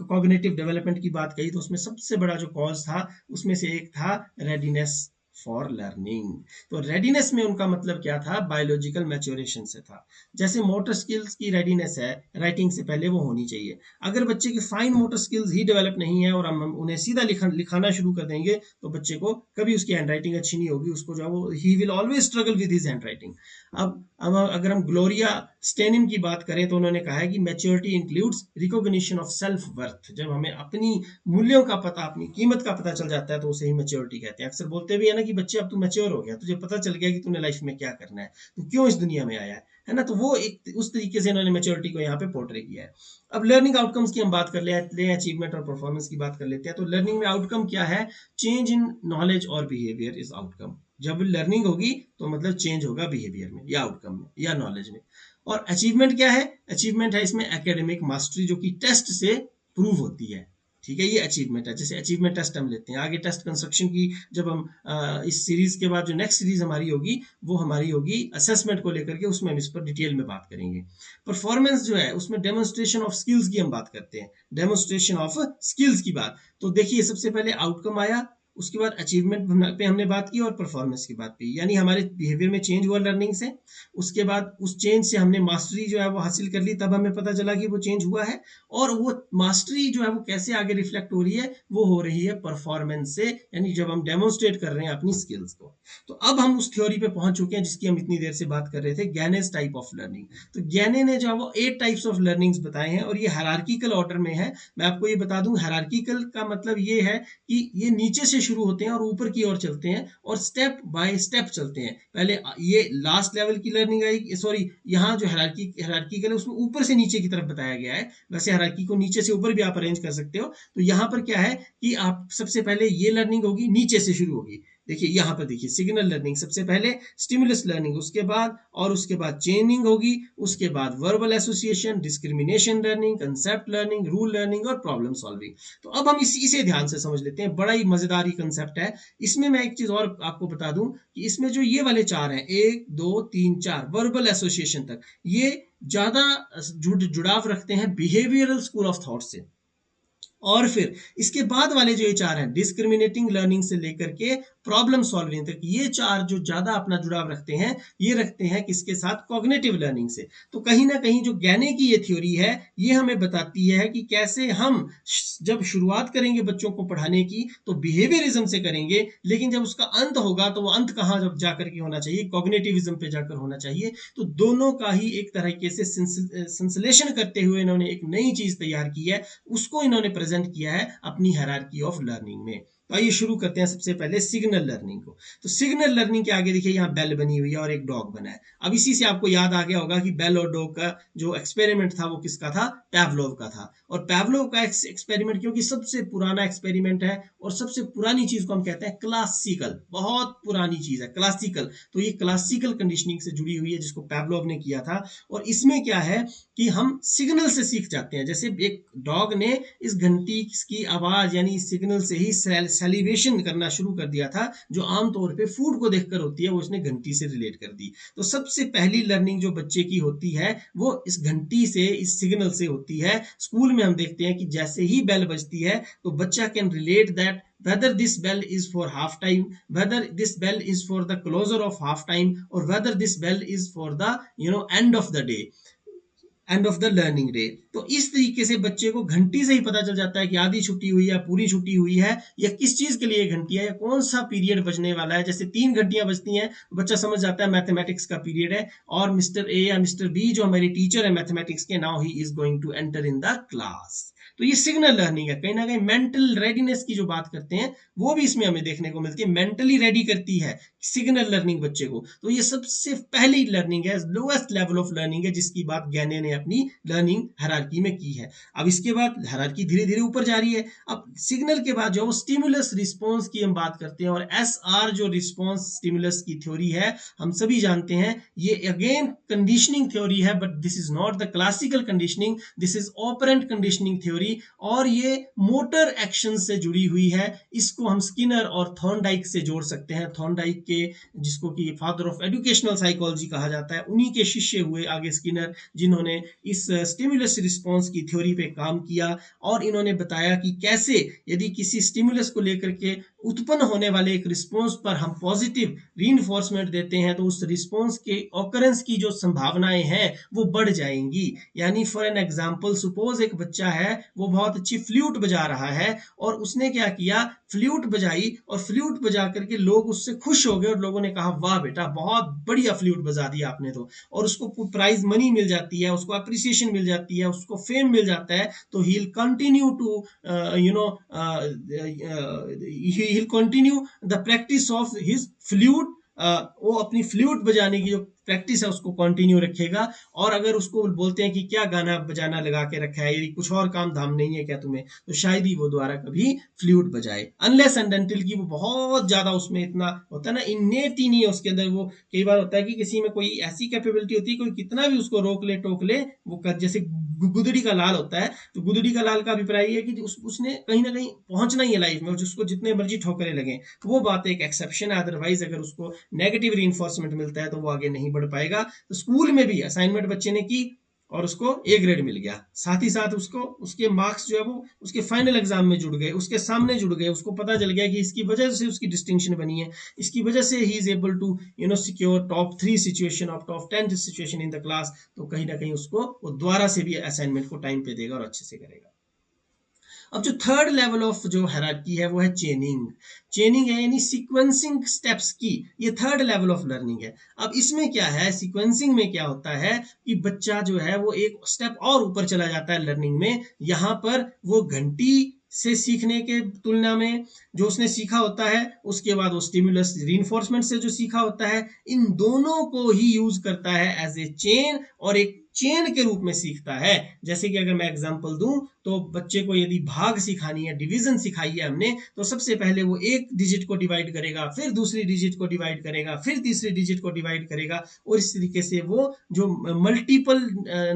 कॉग्निटिव डेवलपमेंट की बात कही, तो उसमें सबसे बड़ा जो कॉज था उसमें से एक था रेडीनेस फॉर लर्निंग। तो रेडीनेस में उनका मतलब क्या था, बायोलॉजिकल मैच्योरेशन से था। जैसे मोटर स्किल्स की रेडीनेस है, राइटिंग से पहले वो होनी चाहिए। अगर बच्चे की फाइन मोटर स्किल्स ही डेवलप नहीं है और हम उन्हें सीधा लिखाना शुरू कर देंगे तो बच्चे को कभी उसकी हैंड राइटिंग अच्छी नहीं होगी, उसको जो वो he will always struggle with his hand writing. अब अगर हम ग्लोरिया स्टेनिम की बात करें तो उन्होंने कहा है कि maturity includes recognition of self worth. जब हमें अपनी मूल्यों का पता, अपनी कीमत का पता चल जाता है तो उसे ही मैच्योरिटी कहते हैं। अक्सर बोलते भी है ना कि बच्चे अब तू मैच्योर हो गया, तुझे पता चल गया कि तूने लाइफ में क्या करना है, तू क्यों इस दुनिया में आया है ना। तो वो एक उस तरीके से इन्होंने मैच्योरिटी को यहाँ पे पोर्ट्रे किया है। अब लर्निंग आउटकम्स की हम बात कर लेते हैं, अचीवमेंट और परफॉर्मेंस की बात कर लेते हैं। तो लर्निंग में आउटकम क्या है, चेंज इन नॉलेज और बिहेवियर इज आउटकम। जब लर्निंग होगी तो मतलब चेंज होगा बिहेवियर में या आउटकम में या नॉलेज में। और अचीवमेंट क्या है, अचीवमेंट है इसमें एकेडमिक मास्टरी जो कि टेस्ट से प्रूव होती है। ठीक है, ये अचीवमेंट है। जैसे अचीवमेंट टेस्ट हम लेते हैं, आगे टेस्ट कंस्ट्रक्शन की जब हम इस सीरीज के बाद जो नेक्स्ट सीरीज हमारी होगी वो हमारी होगी असेसमेंट को लेकर के, उसमें हम इस पर डिटेल में बात करेंगे। परफॉर्मेंस जो है उसमें डेमोन्स्ट्रेशन ऑफ स्किल्स की हम बात करते हैं, डेमोन्स्ट्रेशन ऑफ स्किल्स की बात। तो देखिए सबसे पहले आउटकम आया, उसके बाद अचीवमेंट पे हमने बात की और परफॉर्मेंस की बात की, यानी हमारे बिहेवियर में चेंज हुआ लर्निंग से। उसके बाद उस चेंज से हमने मास्टरी जो है वो हासिल कर ली, तब हमें पता चला कि वो चेंज हुआ है। और वो मास्टरी जो है वो कैसे आगे रिफ्लेक्ट हो रही है, वो हो रही है परफॉर्मेंस से, यानी जब हम डेमोन्स्ट्रेट कर रहे हैं अपनी स्किल्स को। तो अब हम उस थ्योरी पे पहुंच चुके हैं जिसकी हम इतनी देर से बात कर रहे थे, गैनेज टाइप ऑफ लर्निंग। तो गैने ने जो है वो 8 टाइप्स ऑफ लर्निंग्स बताए हैं, और ये हायरार्किकल ऑर्डर में है। मैं आपको ये बता दूं, हायरार्किकल का मतलब ये है कि ये नीचे से शुरू होते हैं और ऊपर की ओर चलते हैं, और स्टेप बाय स्टेप चलते हैं। पहले ये लास्ट लेवल की लर्निंग आएगी, सॉरी यहाँ जो हायरार्किकल है उसमें ऊपर से नीचे की तरफ बताया गया है। वैसे हायरार्की को नीचे से ऊपर भी आप अरेंज कर सकते हो। तो यहाँ पर क्या है कि आप सबसे पहले ये लर्निंग होगी, नीचे से शुरू होगी। देखिए यहाँ पर देखिए सिग्नल लर्निंग सबसे पहले, स्टिमुलस लर्निंग उसके बाद, और उसके बाद चेनिंग होगी, उसके बाद verbal association, discrimination learning, concept learning, rule learning और प्रॉब्लम सॉल्विंग। तो अब हम इसे ध्यान से समझ लेते हैं, बड़ा ही मजेदार ही कंसेप्ट है। इसमें मैं एक चीज और आपको बता दूं कि इसमें जो ये वाले 4 हैं, 1 2 3 4 वर्बल एसोसिएशन तक, ये ज्यादा जुड़ाव रखते हैं बिहेवियरल स्कूल ऑफ थॉट से। और फिर इसके बाद वाले जो ये 4 हैं, डिस्क्रिमिनेटिंग लर्निंग से लेकर के प्रॉब्लम सॉल्विंग तक, ये 4 जो ज्यादा अपना जुड़ाव रखते हैं, ये रखते हैं किसके साथ, कॉग्निटिव लर्निंग से। तो कहीं ना कहीं जो गैने की ये थ्योरी है, ये हमें बताती है कि कैसे हम जब शुरुआत करेंगे बच्चों को पढ़ाने की तो बिहेवियरिज्म से करेंगे, लेकिन जब उसका अंत होगा तो वो अंत कहाँ जब जाकर के होना चाहिए, कॉग्निटिविज्म पे जाकर होना चाहिए। तो दोनों का ही एक तरीके से संश्लेषण करते हुए इन्होंने एक नई चीज तैयार की है, उसको इन्होंने प्रेजेंट किया है अपनी हायरार्की ऑफ लर्निंग में। तो आइए शुरू करते हैं सबसे पहले सिग्नल लर्निंग को। तो सिग्नल लर्निंग के आगे देखिए यहाँ बेल बनी हुई है और एक डॉग बना है। अब इसी से आपको याद आ गया होगा कि बेल और डॉग का जो एक्सपेरिमेंट था वो किसका था, पैवलोव का था। और पैवलोव का एक्सपेरिमेंट क्योंकि सबसे पुराना एक्सपेरिमेंट है और सबसे पुरानी चीज को हम कहते हैं क्लासिकल, बहुत पुरानी चीज है क्लासिकल। तो ये क्लासिकल कंडीशनिंग से जुड़ी हुई है जिसको पैवलोव ने किया था। और इसमें क्या है कि हम सिग्नल से सीख जाते हैं। जैसे एक डॉग ने इस घंटी की आवाज यानी सिग्नल से ही सैलिवेशन करना शुरू कर दिया था, था जो आमतौर पे फूड को देखकर होती है, वो इसने घंटी से रिलेट कर दी। तो सबसे पहली लर्निंग जो बच्चे की होती है वो इस घंटी से, इस सिग्नल से होती है। स्कूल में हम देखते हैं कि जैसे ही बेल बजती है तो बच्चा can relate that whether this bell is for half time, whether this bell is for the closure of half time, or whether this bell is for the end of the day, end of the learning day. तो इस तरीके से बच्चे को घंटी से ही पता चल जाता है कि आधी छुट्टी हुई है, पूरी छुट्टी हुई है, या किस चीज के लिए घंटी है, या कौन सा पीरियड बजने वाला है। जैसे 3 घंटियां बजती हैं, बच्चा समझ जाता है मैथमेटिक्स का पीरियड है, और मिस्टर ए या मिस्टर बी जो हमारी टीचर है मैथमेटिक्स के, now he is going to enter in the class. तो ये सिग्नल लर्निंग है। कहीं ना कहीं मेंटल रेडीनेस की जो बात करते हैं वो भी इसमें हमें देखने को मिलती है, मेंटली रेडी करती है सिग्नल लर्निंग बच्चे को। तो ये सबसे पहली लर्निंग है, लोएस्ट लेवल ऑफ लर्निंग है, जिसकी बात गैने ने अपनी लर्निंग हायरार्की में की है। अब इसके बाद हायरार्की धीरे धीरे ऊपर जा रही है। अब सिग्नल के बाद जो स्टिमुलस रिस्पॉन्स की हम बात करते हैं, और SR जो रिस्पॉन्स स्टिमुलस की थ्योरी है, हम सभी जानते हैं ये अगेन कंडीशनिंग थ्योरी है, but this is not the classical conditioning, this is operant conditioning theory, और ये मोटर एक्शन से जुड़ी हुई है। इसको हम स्किनर और थॉर्नडाइक से जोड़ सकते हैं। थॉर्नडाइक के, जिसको कि फादर ऑफ एजुकेशनल साइकोलॉजी कहा जाता है, उन्हीं के शिष्य हुए आगे स्किनर, जिन्होंने इस स्टिमुलस रिस्पॉन्स की थ्योरी पे काम किया, और इन्होंने बताया कि कैसे यदि किसी स्टिमुलस को लेकर के उत्पन्न होने वाले एक रिस्पॉन्स पर हम पॉजिटिव रीइंफोर्समेंट देते हैं तो उस रिस्पॉन्स के ऑकरेंस की जो संभावनाएं हैं वो बढ़ जाएंगी। यानी फॉर एन एग्जांपल, सपोज एक बच्चा है, वो बहुत अच्छी फ्लूट बजा रहा है, और उसने क्या किया, फ्लूट बजाई, और फ्लूट बजा करके लोग उससे खुश हो गए, और लोगों ने कहा वाह बेटा बहुत बढ़िया फ्लूट बजा दिया आपने तो, और उसको प्राइज मनी मिल जाती है, उसको अप्रिसिएशन मिल जाती है, उसको फेम मिल जाता है। तो he will continue to he will continue the practice of his flute. वो अपनी फ्लूट बजाने की जो प्रैक्टिस है उसको कंटिन्यू रखेगा। और अगर उसको बोलते हैं कि क्या गाना बजाना लगा के रखा है, यदि कुछ और काम धाम नहीं है क्या तुम्हें, तो शायद ही वो दोबारा कभी फ्लूट बजाए, अनलेस एंड अनटिल की वो बहुत ज्यादा उसमें इतना होता है ना, इन्नेट ही नहीं है उसके अंदर। वो कई बार होता है कि किसी में कोई ऐसी कैपेबिलिटी होती है, कोई कितना भी उसको रोक ले टोक ले वो कर, जैसे गुदड़ी का लाल होता है, तो गुदड़ी का लाल का अभिप्राय है कि उसने कहीं ना कहीं पहुंचना ही है लाइफ में, उसको जितने मर्जी ठोकरे लगे, तो वो बात एक एक्सेप्शन है। अदरवाइज अगर उसको नेगेटिव रीइंफोर्समेंट मिलता है तो वो आगे नहीं बढ़ पाएगा। तो स्कूल में भी असाइनमेंट बच्चे ने की और उसको A ग्रेड मिल गया, साथ ही साथ उसको उसके मार्क्स जो है वो उसके फाइनल एग्जाम में जुड़ गए, उसके सामने जुड़ गए, उसको पता चल गया कि इसकी वजह से उसकी डिस्टिंक्शन बनी है, इसकी वजह से he is able to secure top 3 situation of top 10 situation in the class. तो कहीं ना कहीं उसको वो दोबारा से भी असाइनमेंट को टाइम पे देगा और अच्छे से करेगा। अब जो थर्ड लेवल ऑफ जो हायरार्की है वो है चेनिंग। चेनिंग है यानी सीक्वेंसिंग स्टेप्स की, ये थर्ड लेवल ऑफ लर्निंग है। अब इसमें क्या है, सीक्वेंसिंग में क्या होता है कि बच्चा जो है वो एक स्टेप और ऊपर चला जाता है लर्निंग में। यहाँ पर वो घंटी से सीखने के तुलना में जो उसने सीखा होता है, उसके बाद वो स्टिमुलस रीइंफोर्समेंट से जो सीखा होता है, इन दोनों को ही यूज करता है एज ए चेन, और एक चेन के रूप में सीखता है। जैसे कि अगर मैं एग्जांपल दूं तो बच्चे को यदि भाग सिखानी है, डिवीजन सिखाई है हमने, तो सबसे पहले वो एक डिजिट को डिवाइड करेगा, फिर दूसरी डिजिट को डिवाइड करेगा, फिर तीसरी डिजिट को डिवाइड करेगा, और इस तरीके से वो जो मल्टीपल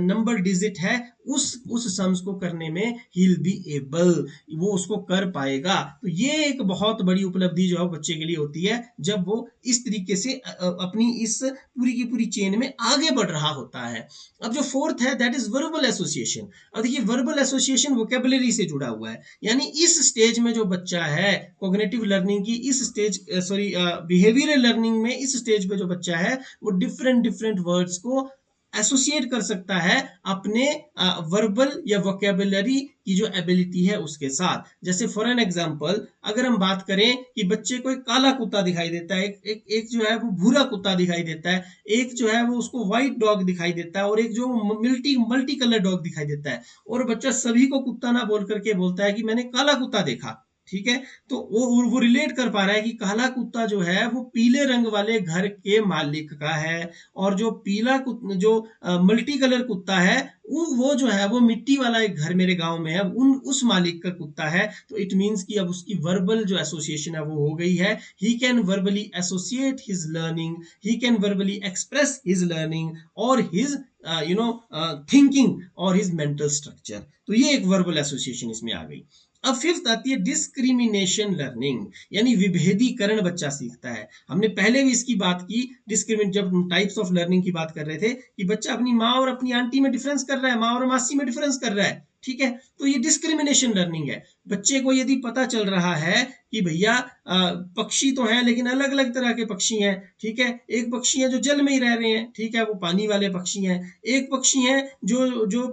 नंबर डिजिट है उस सम्स को करने में ही विल बी एबल, वो उसको कर पाएगा। तो ये एक बहुत बड़ी उपलब्धि जो है बच्चे के लिए होती है जब वो इस तरीके से अपनी इस पूरी की पूरी चेन में आगे बढ़ रहा होता है। अब जो फोर्थ है दैट इज वर्बल एसोसिएशन। अब देखिए वर्बल एसोसिएशन वोकेबुलरी से जुड़ा हुआ है, यानी इस स्टेज में जो बच्चा है कॉग्निटिव लर्निंग की इस स्टेज बिहेवियरल लर्निंग में इस स्टेज पे जो बच्चा है वो डिफरेंट डिफरेंट वर्ड्स को एसोसिएट कर सकता है अपने वर्बल या वोकेबुलरी की जो एबिलिटी है उसके साथ। जैसे फॉर एन एग्जांपल अगर हम बात करें कि बच्चे को एक काला कुत्ता दिखाई देता है, एक जो है वो भूरा कुत्ता दिखाई देता है, एक जो है वो उसको व्हाइट डॉग दिखाई देता है, और एक जो मल्टी कलर डॉग दिखाई देता है, और बच्चा सभी को कुत्ता ना बोल करके बोलता है कि मैंने काला कुत्ता देखा। ठीक है, तो वो रिलेट कर पा रहा है कि काला कुत्ता जो है वो पीले रंग वाले घर के मालिक का है, और जो पीला जो मल्टी कलर कुत्ता है वो जो है वो मिट्टी वाला एक घर मेरे गांव में है, उस मालिक का कुत्ता है। तो इट मींस कि अब उसकी वर्बल जो एसोसिएशन है वो हो गई है। He can verbally associate his learning, he can verbally express his learning और हिज थिंकिंग और हिज मेंटल स्ट्रक्चर। तो ये एक वर्बल एसोसिएशन इसमें आ गई। अब फिफ्थ आती है डिस्क्रिमिनेशन लर्निंग, यानी विभेदीकरण बच्चा सीखता है। हमने पहले भी इसकी बात की, डिस्क्रिमिनेट जब हम टाइप्स ऑफ लर्निंग की बात कर रहे थे कि बच्चा अपनी माँ और अपनी आंटी में डिफरेंस कर रहा है, माँ और मासी में डिफरेंस कर रहा है, ठीक है, तो ये डिस्क्रिमिनेशन लर्निंग है। बच्चे को यदि पता चल रहा है कि भैया पक्षी तो हैं लेकिन अलग अलग तरह के पक्षी हैं, ठीक है, एक पक्षी है जो जल में ही रह रहे हैं, ठीक है, वो पानी वाले पक्षी हैं, एक पक्षी है जो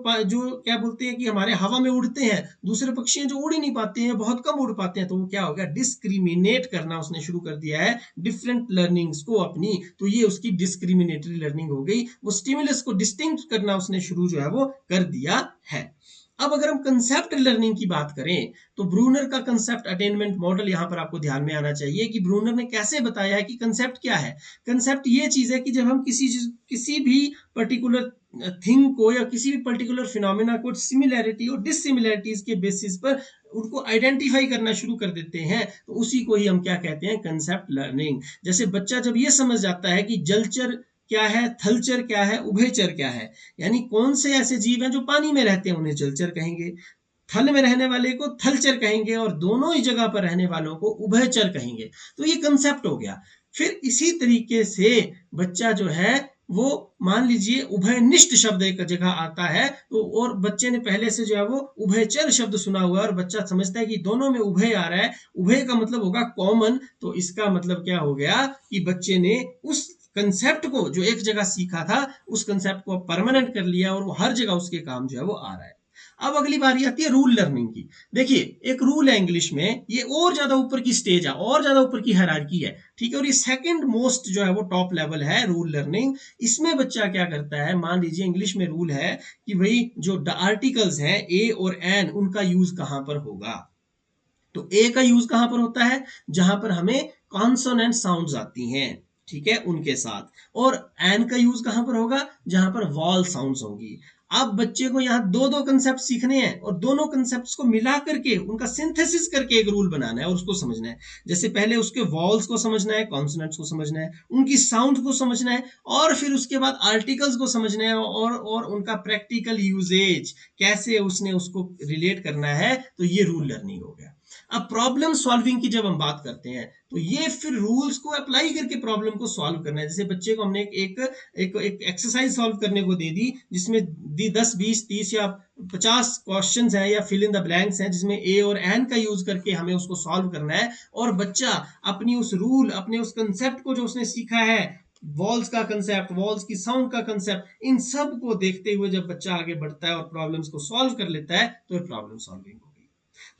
क्या बोलते हैं कि हमारे हवा में उड़ते हैं, दूसरे पक्षी हैं जो उड़ ही नहीं पाते हैं, बहुत कम उड़ पाते हैं, तो वो क्या हो गया, डिस्क्रिमिनेट करना उसने शुरू कर दिया है डिफरेंट लर्निंग्स को अपनी, तो ये उसकी डिस्क्रिमिनेटरी लर्निंग हो गई, वो स्टिमुलस को डिस्टिंक्ट करना उसने शुरू जो है वो कर दिया है। अब अगर हम कंसेप्ट लर्निंग की बात करें तो ब्रूनर का कंसेप्ट अटेनमेंट मॉडल यहां पर आपको ध्यान में आना चाहिए कि ब्रूनर ने कैसे बताया है कि कंसेप्ट क्या है। कंसेप्ट ये चीज है कि जब हम किसी भी पर्टिकुलर थिंग को या किसी भी पर्टिकुलर फिनोमेना को सिमिलैरिटी और डिससिमिलैरिटीज के बेसिस पर उनको आइडेंटिफाई करना शुरू कर देते हैं, तो उसी को ही हम क्या कहते हैं, कंसेप्ट लर्निंग। जैसे बच्चा जब ये समझ जाता है कि जलचर क्या है, थलचर क्या है, उभयचर क्या है, यानी कौन से ऐसे जीव हैं जो पानी में रहते हैं उन्हें जलचर कहेंगे, थल में रहने वाले को थलचर कहेंगे और दोनों ही जगह पर रहने वालों को उभयचर कहेंगे, तो ये कंसेप्ट हो गया। फिर इसी तरीके से बच्चा जो है वो मान लीजिए उभयनिष्ठ शब्द एक जगह आता है, तो और बच्चे ने पहले से जो है वो उभयचर शब्द सुना हुआ है और बच्चा समझता है कि दोनों में उभय आ रहा है, उभय का मतलब होगा कॉमन, तो इसका मतलब क्या हो गया कि बच्चे ने उस कंसेप्ट को जो एक जगह सीखा था उस कंसेप्ट को परमानेंट कर लिया और वो हर जगह उसके काम जो है वो आ रहा है। अब अगली बारी आती है रूल लर्निंग की। देखिए एक रूल है इंग्लिश में, ये और ज्यादा ऊपर की स्टेज है, और ज्यादा ऊपर की हायरार्की है, ठीक है, और ये सेकंड मोस्ट जो है वो टॉप लेवल है रूल लर्निंग। इसमें बच्चा क्या करता है, मान लीजिए इंग्लिश में रूल है कि भाई जो आर्टिकल्स हैं ए और एन उनका यूज कहां पर होगा, तो ए का यूज कहां पर होता है, जहां पर हमें कॉन्सोनेंट साउंड्स आती हैं, ठीक है, उनके साथ, और एन का यूज कहां पर होगा, जहां पर वॉल साउंड्स होंगी। अब बच्चे को यहाँ दो दो कंसेप्ट सीखने हैं और दोनों कंसेप्ट्स को मिला करके उनका सिंथेसिस करके एक रूल बनाना है और उसको समझना है। जैसे पहले उसके वॉल्स को समझना है, कॉन्सोनेंट्स को समझना है, उनकी साउंड को समझना है, और फिर उसके बाद आर्टिकल्स को समझना है और उनका प्रैक्टिकल यूजेज कैसे उसने उसको रिलेट करना है, तो ये रूल लर्निंग हो गया। अब प्रॉब्लम सॉल्विंग की जब हम बात करते हैं तो ये फिर रूल्स को अप्लाई करके प्रॉब्लम को सॉल्व करना है। जैसे बच्चे को हमने एक एक्सरसाइज सॉल्व करने को दे दी जिसमें दी 10 20 30 या 50 क्वेश्चंस हैं या फिल इन द ब्लैंक्स हैं जिसमें ए और एन का यूज करके हमें उसको सॉल्व करना है, और बच्चा अपनी उस रूल अपने उस कंसेप्ट को जो उसने सीखा है, वॉल्स का कंसेप्ट, वॉल्स की साउंड का कंसेप्ट, इन सब को देखते हुए जब बच्चा आगे बढ़ता है और प्रॉब्लम्स को सॉल्व कर लेता है तो प्रॉब्लम सॉल्विंग हो गई।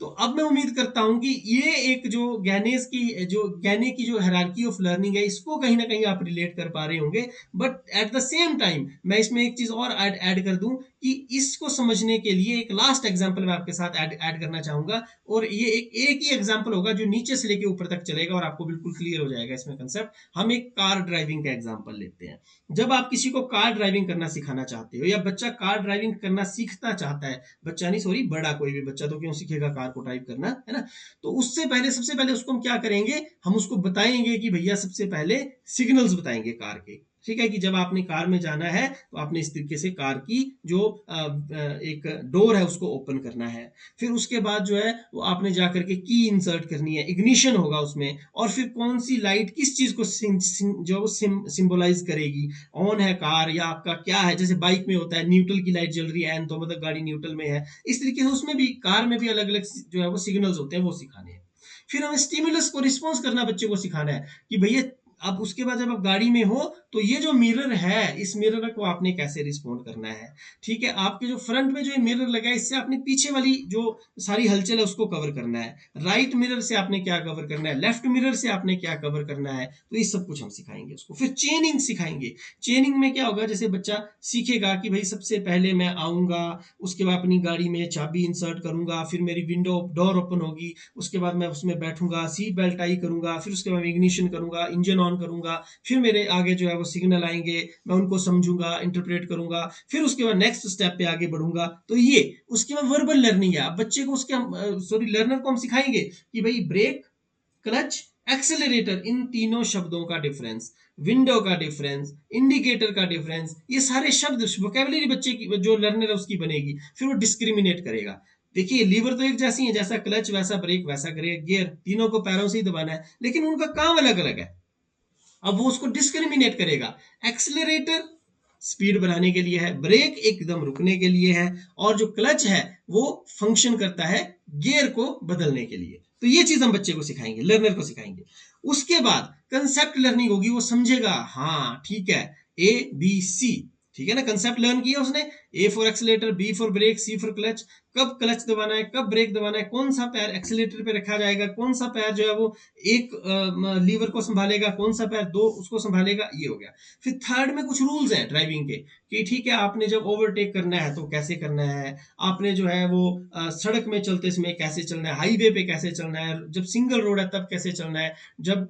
तो अब मैं उम्मीद करता हूं कि ये एक जो ज्ञाने की जो हायरार्की ऑफ लर्निंग है इसको कहीं ना कहीं आप रिलेट कर पा रहे होंगे। But at the same time मैं इसमें एक चीज और ऐड कर दूं कि इसको समझने के लिए एक लास्ट एग्जांपल मैं आपके साथ ऐड करना चाहूंगा, और ये एक ही एग्जांपल होगा जो नीचे से लेके ऊपर तक चलेगा और आपको बिल्कुल क्लियर हो जाएगा इसमें कंसेप्ट। हम एक कार ड्राइविंग का एग्जांपल लेते हैं। जब आप किसी को कार ड्राइविंग करना सिखाना चाहते हो या बच्चा कार ड्राइविंग करना सीखना चाहता है, बच्चा नहीं सॉरी बड़ा कोई भी बच्चा तो क्यों सीखेगा कार को ड्राइव करना, है ना, तो उससे पहले सबसे पहले उसको हम क्या करेंगे, हम उसको बताएंगे कि भैया सबसे पहले सिग्नल्स बताएंगे कार के, ठीक है, कि जब आपने कार में जाना है तो आपने इस तरीके से कार की जो एक डोर है उसको ओपन करना है। फिर उसके बाद जो है वो आपने जाकर के की इंसर्ट करनी है, इग्निशन होगा उसमें, और फिर कौन सी लाइट किस चीज को जो सिंबलाइज करेगी, ऑन है कार या आपका क्या है, जैसे बाइक में होता है न्यूट्रल की लाइट जल रही है एन तो मतलब गाड़ी न्यूट्रल में है, इस तरीके से उसमें भी कार में भी अलग अलग जो है वो सिग्नल्स होते हैं वो सिखाने हैं। फिर हमें स्टिमुलस को रिस्पॉन्स करना बच्चे को सिखाना है कि भैया अब उसके बाद जब आप गाड़ी में हो तो ये जो मिरर है इस मिरर को आपने कैसे रिस्पॉन्ड करना है, ठीक है, आपके जो फ्रंट में जो ये मिरर लगा है इससे आपने पीछे वाली जो सारी हलचल है उसको कवर करना है, राइट मिरर से आपने क्या कवर करना है, लेफ्ट मिरर से आपने क्या कवर करना है, तो ये सब कुछ हम सिखाएंगे उसको। फिर चेनिंग सिखाएंगे। चेनिंग में क्या होगा, जैसे बच्चा सीखेगा कि भाई सबसे पहले मैं आऊंगा, उसके बाद अपनी गाड़ी में चाबी इंसर्ट करूंगा, फिर मेरी विंडो डोर ओपन होगी, उसके बाद मैं उसमें बैठूंगा, सीट बेल्ट टाई करूंगा, फिर उसके बाद इग्निशन करूंगा, इंजन ऑन करूंगा, फिर मेरे आगे जो है वो सिग्नल आएंगे, मैं उनको समझूंगा, इंटरप्रेट करूंगा, फिर उसके बाद नेक्स्ट स्टेप पे आगे बढ़ूंगा। तो ये उसके बाद वर्बल लर्निंग है। अब बच्चे को उसके सॉरी लर्नर को हम सिखाएंगे कि भाई ब्रेक, क्लच, एक्सेलरेटर, इन तीनों शब्दों का डिफरेंस, विंडो का डिफरेंस, इंडिकेटर का डिफरेंस, ये सारे शब्द वोकेबलरी बच्चे की जो लर्नर है उसकी बनेगी, फिर वो डिस्क्रिमिनेट करेगा। देखिए लीवर तो एक जैसी है, जैसा क्लच वैसा ब्रेक वैसा गियर, तीनों को पैरों से ही दबाना है, लेकिन उनका काम अलग अलग है। अब वो उसको डिस्क्रिमिनेट करेगा। एक्सीलरेटर स्पीड बढ़ाने के लिए है, ब्रेक एकदम रुकने के लिए है, और जो क्लच है वो फंक्शन करता है गियर को बदलने के लिए। तो ये चीज हम बच्चे को सिखाएंगे, लर्नर को सिखाएंगे। उसके बाद कंसेप्ट लर्निंग होगी, वो समझेगा हाँ ठीक है, ABC, ठीक है ना, कंसेप्ट लर्न किया उसने, A for accelerator, B for brake, C for clutch, कब क्लच दबाना है, कब ब्रेक दबाना है, कौन सा पैर एक्सीलेटर पे रखा जाएगा, कौन सा पैर जो है वो एक लीवर को संभालेगा, कौन सा पैर दो उसको संभालेगा, ये हो गया। फिर थर्ड में कुछ रूल्स हैं ड्राइविंग के, कि ठीक है आपने जब ओवरटेक करना है तो कैसे करना है, आपने जो है वो सड़क में चलते समय कैसे चलना है, हाईवे पे कैसे चलना है, जब सिंगल रोड है तब कैसे चलना है, जब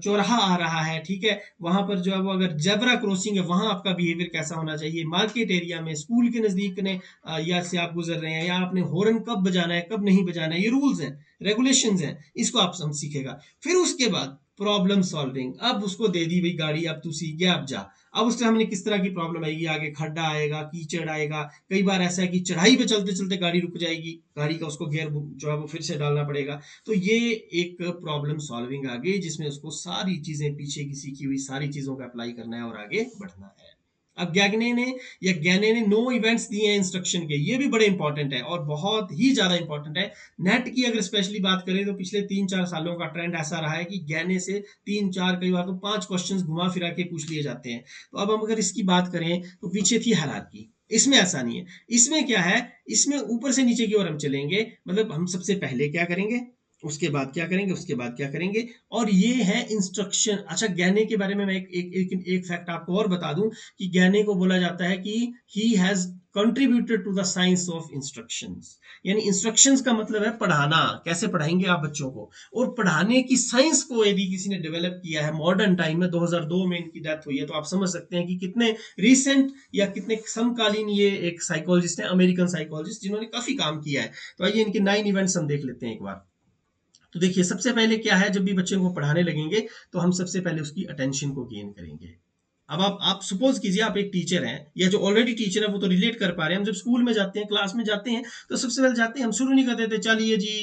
चौराहा आ रहा है, ठीक है, वहां पर जो है वो अगर जेब्रा क्रॉसिंग है वहां आपका बिहेवियर कैसा होना चाहिए, मार्केट एरिया में, स्कूल के नजदीक ने या से आप गुजर रहे हैं, या आपने हॉर्न कब बजाना है कब नहीं बजाना है, ये रूल्स हैं, रेगुलेशंस हैं, इसको आप हम सीखेगा। फिर उसके बाद प्रॉब्लम सॉल्विंग, अब उसको दे दी भाई गाड़ी, अब तू सीख गया, अब जा। अब उससे हमने किस तरह की प्रॉब्लम आएगी, आगे खड्डा आएगा, कीचड़ आएगा, कई बार ऐसा है कि चढ़ाई पे चलते चलते गाड़ी रुक जाएगी, गाड़ी का उसको गियर जो है वो फिर से डालना पड़ेगा। तो ये एक प्रॉब्लम सॉल्विंग आ गई, जिसमें उसको सारी चीजें पीछे की सीखी हुई सारी चीजों का अप्लाई करना है और आगे बढ़ना है। अब ज्ञाने ने 9 इवेंट्स दिए हैं इंस्ट्रक्शन के, ये भी बड़े इंपॉर्टेंट है और बहुत ही ज्यादा इंपॉर्टेंट है। नेट की अगर स्पेशली बात करें तो पिछले 3-4 सालों का ट्रेंड ऐसा रहा है कि ज्ञाने से 3-4 कई बार तो 5 क्वेश्चंस घुमा फिरा के पूछ लिए जाते हैं। तो अब हम अगर इसकी बात करें तो पीछे थी हायरार्की, इसमें ऐसा नहीं है। इसमें क्या है, इसमें ऊपर से नीचे की ओर हम चलेंगे, मतलब हम सबसे पहले क्या करेंगे, उसके बाद क्या करेंगे, उसके बाद क्या करेंगे, और ये है इंस्ट्रक्शन। अच्छा ज्ञाने के बारे में मैं एक फैक्ट आपको और बता दूं, कि ज्ञाने को बोला जाता है कि he has contributed to the science of instructions. यानी इंस्ट्रक्शंस का मतलब है पढ़ाना, कैसे पढ़ाएंगे आप बच्चों को, और पढ़ाने की साइंस को यदि किसी ने डेवलप किया है मॉडर्न टाइम में, 2002 में इनकी डेथ हुई है, तो आप समझ सकते हैं कि कितने रिसेंट या कितने समकालीन ये एक साइकोलॉजिस्ट है, अमेरिकन साइकोलॉजिस्ट, जिन्होंने काफी काम किया है। तो आइए इनके 9 इवेंट्स हम देख लेते हैं एक बार। तो देखिए सबसे पहले क्या है, जब भी बच्चे को पढ़ाने लगेंगे तो हम सबसे पहले उसकी अटेंशन को गेन करेंगे। अब आप सपोज कीजिए आप एक टीचर हैं, या जो ऑलरेडी टीचर है वो तो रिलेट कर पा रहे हैं, हम जब स्कूल में जाते हैं, क्लास में जाते हैं, तो सबसे पहले जाते हैं, हम शुरू नहीं कर देते चलिए जी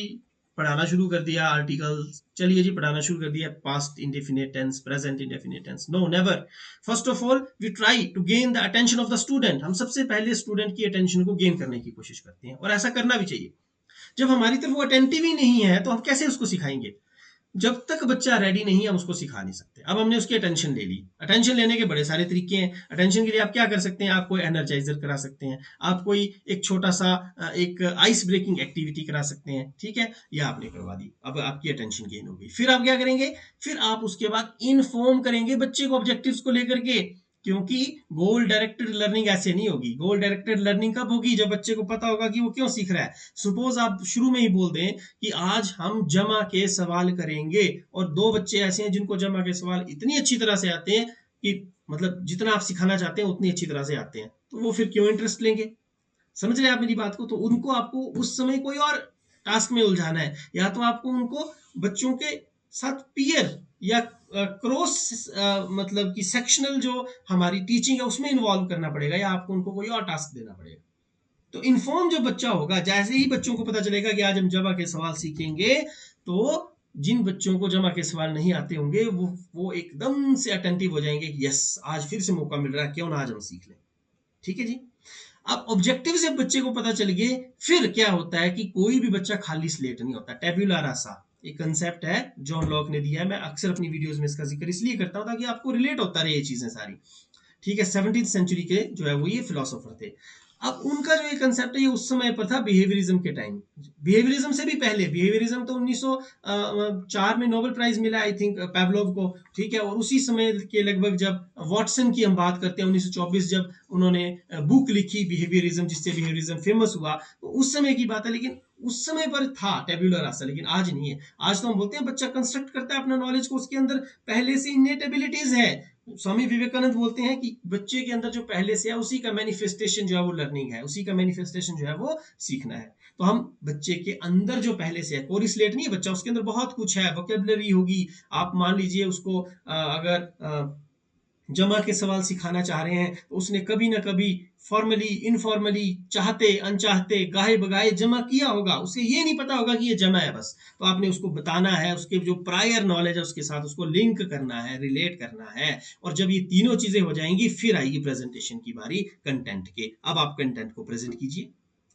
पढ़ाना शुरू कर दिया आर्टिकल्स, चलिए जी पढ़ाना शुरू कर दिया past indefinite tense, present indefinite tense, no never. First of all we try to gain the attention of the student, हम सबसे पहले स्टूडेंट की अटेंशन को गेन करने की कोशिश करते हैं, और ऐसा करना भी चाहिए। जब हमारी तरफ वो अटेंटिव ही नहीं है तो हम कैसे उसको सिखाएंगे, जब तक बच्चा रेडी नहीं है हम उसको सिखा नहीं सकते। अब हमने उसकी अटेंशन ले ली, अटेंशन लेने के बड़े सारे तरीके हैं। अटेंशन के लिए आप क्या कर सकते हैं, आप कोई एनर्जाइजर करा सकते हैं, आप कोई एक छोटा सा एक आइस ब्रेकिंग एक्टिविटी करा सकते हैं, ठीक है, या आपने करवा दी, अब आपकी अटेंशन गेन हो गई। फिर आप क्या करेंगे, फिर आप उसके बाद इन्फॉर्म करेंगे बच्चे को ऑब्जेक्टिव्स को लेकर के, क्योंकि गोल डायरेक्टेड लर्निंग ऐसे नहीं होगी। गोल डायरेक्टेड लर्निंग कब होगी, जब बच्चे को पता होगा कि वो क्यों सीख रहा है। सपोज आप शुरू में ही बोल दें कि आज हम जमा के सवाल करेंगे, और 2 बच्चे ऐसे हैं जिनको जमा के सवाल इतनी अच्छी तरह से आते हैं कि मतलब जितना आप सिखाना चाहते हैं उतनी अच्छी तरह से आते हैं, तो वो फिर क्यों इंटरेस्ट लेंगे। समझ रहे हैं आप मेरी बात को। तो उनको आपको उस समय कोई और टास्क में उलझाना है, या तो आपको उनको बच्चों के साथ पीयर या क्रॉस मतलब कि सेक्शनल जो हमारी टीचिंग है उसमें इन्वॉल्व करना पड़ेगा, या आपको उनको कोई और टास्क देना पड़ेगा। तो इन्फॉर्म जो बच्चा होगा, जैसे ही बच्चों को पता चलेगा कि आज हम जमा के सवाल सीखेंगे, तो जिन बच्चों को जमा के सवाल नहीं आते होंगे वो एकदम से अटेंटिव हो जाएंगे कि यस आज फिर से मौका मिल रहा है, क्यों ना आज हम सीख लें। ठीक है जी। अब ऑब्जेक्टिव से बच्चे को पता चल गए, फिर क्या होता है कि कोई भी बच्चा खाली स्लेट नहीं होता। टेब्यूला रासा एक कंसेप्ट है जॉन लॉक ने दिया है, मैं अक्सर अपनी वीडियोस में इसका जिक्र इसलिए करता हूं ताकि आपको रिलेट होता रहे ये चीजें सारी। ठीक है, 17th सेंचुरी के जो है वो ये फिलोसोफर थे। अब उनका जो ये कंसेप्ट है ये उस समय पर था बिहेवियरिज्म के टाइम, बिहेवियरिज्म से भी पहले। बिहेवियरिज्म तो 1904 में नोबेल प्राइज मिला आई थिंक पैवलोव को, ठीक है, और उसी समय के लगभग जब वॉटसन की हम बात करते हैं 1924 जब उन्होंने बुक लिखी बिहेवियरिज्म, जिससे बिहेवियरिज्म फेमस हुआ, तो उस समय की बात है। लेकिन उस समय पर था टेब्यूलर रासा, लेकिन आज नहीं है। आज तो हम बोलते हैं बच्चा कंस्ट्रक्ट करता है अपना नॉलेज को, उसके अंदर पहले से इनेट एबिलिटीज है। स्वामी विवेकानंद बोलते हैं कि बच्चे के अंदर जो पहले से है उसी का मैनिफेस्टेशन जो है वो लर्निंग है, उसी का मैनिफेस्टेशन जो है वो सीखना है। तो हम बच्चे के अंदर जो पहले से है, कोरिलेट नहीं है बच्चा, उसके अंदर बहुत कुछ है, वोकेबलरी होगी। आप मान लीजिए उसको अगर जमा के सवाल सिखाना चाह रहे हैं तो उसने कभी ना कभी फॉर्मली इनफॉर्मली चाहते अनचाहते गाहे बगाहे जमा किया होगा, उसे ये नहीं पता होगा कि ये जमा है बस। तो आपने उसको बताना है, उसके जो प्रायर नॉलेज है उसके साथ उसको लिंक करना है, रिलेट करना है। और जब ये तीनों चीजें हो जाएंगी फिर आएगी प्रेजेंटेशन की बारी कंटेंट के। अब आप कंटेंट को प्रेजेंट कीजिए।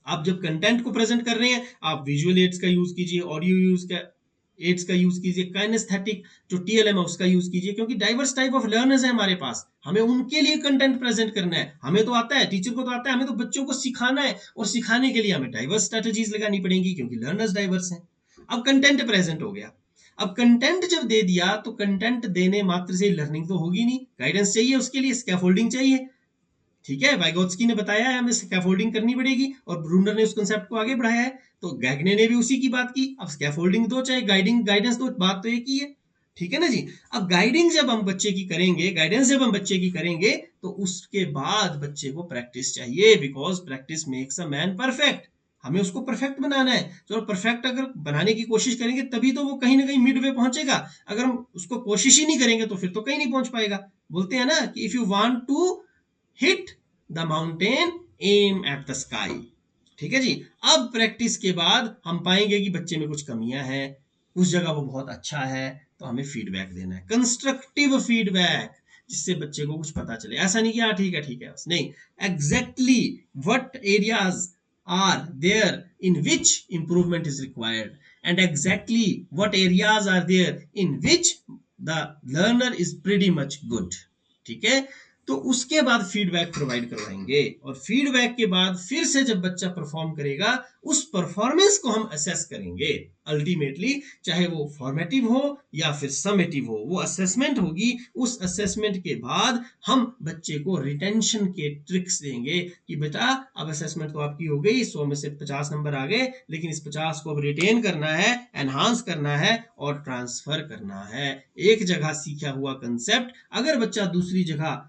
आप जब कंटेंट को प्रेजेंट कर रहे हैं आप विजुअल एड्स का यूज कीजिए, ऑडियो यूज का एड्स का यूज कीजिए, काइनेस्थेटिक जो टीएलएम है उसका यूज कीजिए, क्योंकि डाइवर्स टाइप ऑफ लर्नर्स है हमारे पास, हमें उनके लिए कंटेंट प्रेजेंट करना है। हमें तो आता है, टीचर को तो आता है, हमें तो बच्चों को सिखाना है, और सिखाने के लिए हमें डाइवर्स स्ट्रेटेजीज लगानी पड़ेंगी क्योंकि लर्नर्स डाइवर्स हैं। अब कंटेंट प्रेजेंट हो गया। अब कंटेंट जब दे दिया तो कंटेंट देने मात्र से लर्निंग तो होगी नहीं, गाइडेंस चाहिए, उसके लिए स्कैफोल्डिंग चाहिए। ठीक है, वाइगोत्स्की ने बताया है हमें स्कैफोल्डिंग करनी पड़ेगी, और ब्रूनर ने उस कंसेप्ट को आगे बढ़ाया है। तो गैगने ने भी उसी की बात की। अब स्कैफोल्डिंग दो चाहे गाइडिंग गाइडेंस दो, बात तो एक ही है। ठीक है ना जी। अब गाइडिंग जब हम बच्चे की करेंगे, गाइडेंस जब हम बच्चे की करेंगे, तो उसके बाद बच्चे को प्रैक्टिस चाहिए, because practice makes a man perfect. हमें उसको परफेक्ट बनाना है। तो परफेक्ट अगर बनाने की कोशिश करेंगे तभी तो वो कहीं ना कहीं मिड वे पहुंचेगा। अगर हम उसको कोशिश ही नहीं करेंगे तो फिर तो कहीं नहीं पहुंच पाएगा। बोलते हैं ना कि if you want to hit the mountain aim at the sky. ठीक है जी। अब प्रैक्टिस के बाद हम पाएंगे कि बच्चे में कुछ कमियां हैं, उस जगह वो बहुत अच्छा है, तो हमें फीडबैक देना है, कंस्ट्रक्टिव फीडबैक, जिससे बच्चे को कुछ पता चले। ऐसा नहीं कि हाँ ठीक है बस, नहीं, exactly what areas are there in which improvement is required, and exactly what areas are there in which the learner is pretty much good। ठीक है। तो उसके बाद फीडबैक प्रोवाइड करवाएंगे, और फीडबैक के बाद फिर से जब बच्चा परफॉर्म करेगा उस परफॉर्मेंस को हम असेस करेंगे। अल्टीमेटली चाहे वो फॉर्मेटिव हो या फिर समेटिव हो, वो असेसमेंट होगी। उस असेसमेंट के बाद हम बच्चे को रिटेंशन के ट्रिक्स देंगे कि बेटा अब असेसमेंट तो आपकी हो गई, 100 में से 50 नंबर आ गए, लेकिन इस 50 को अब रिटेन करना है, एनहांस करना है और ट्रांसफर करना है। एक जगह सीखा हुआ कंसेप्ट अगर बच्चा दूसरी जगह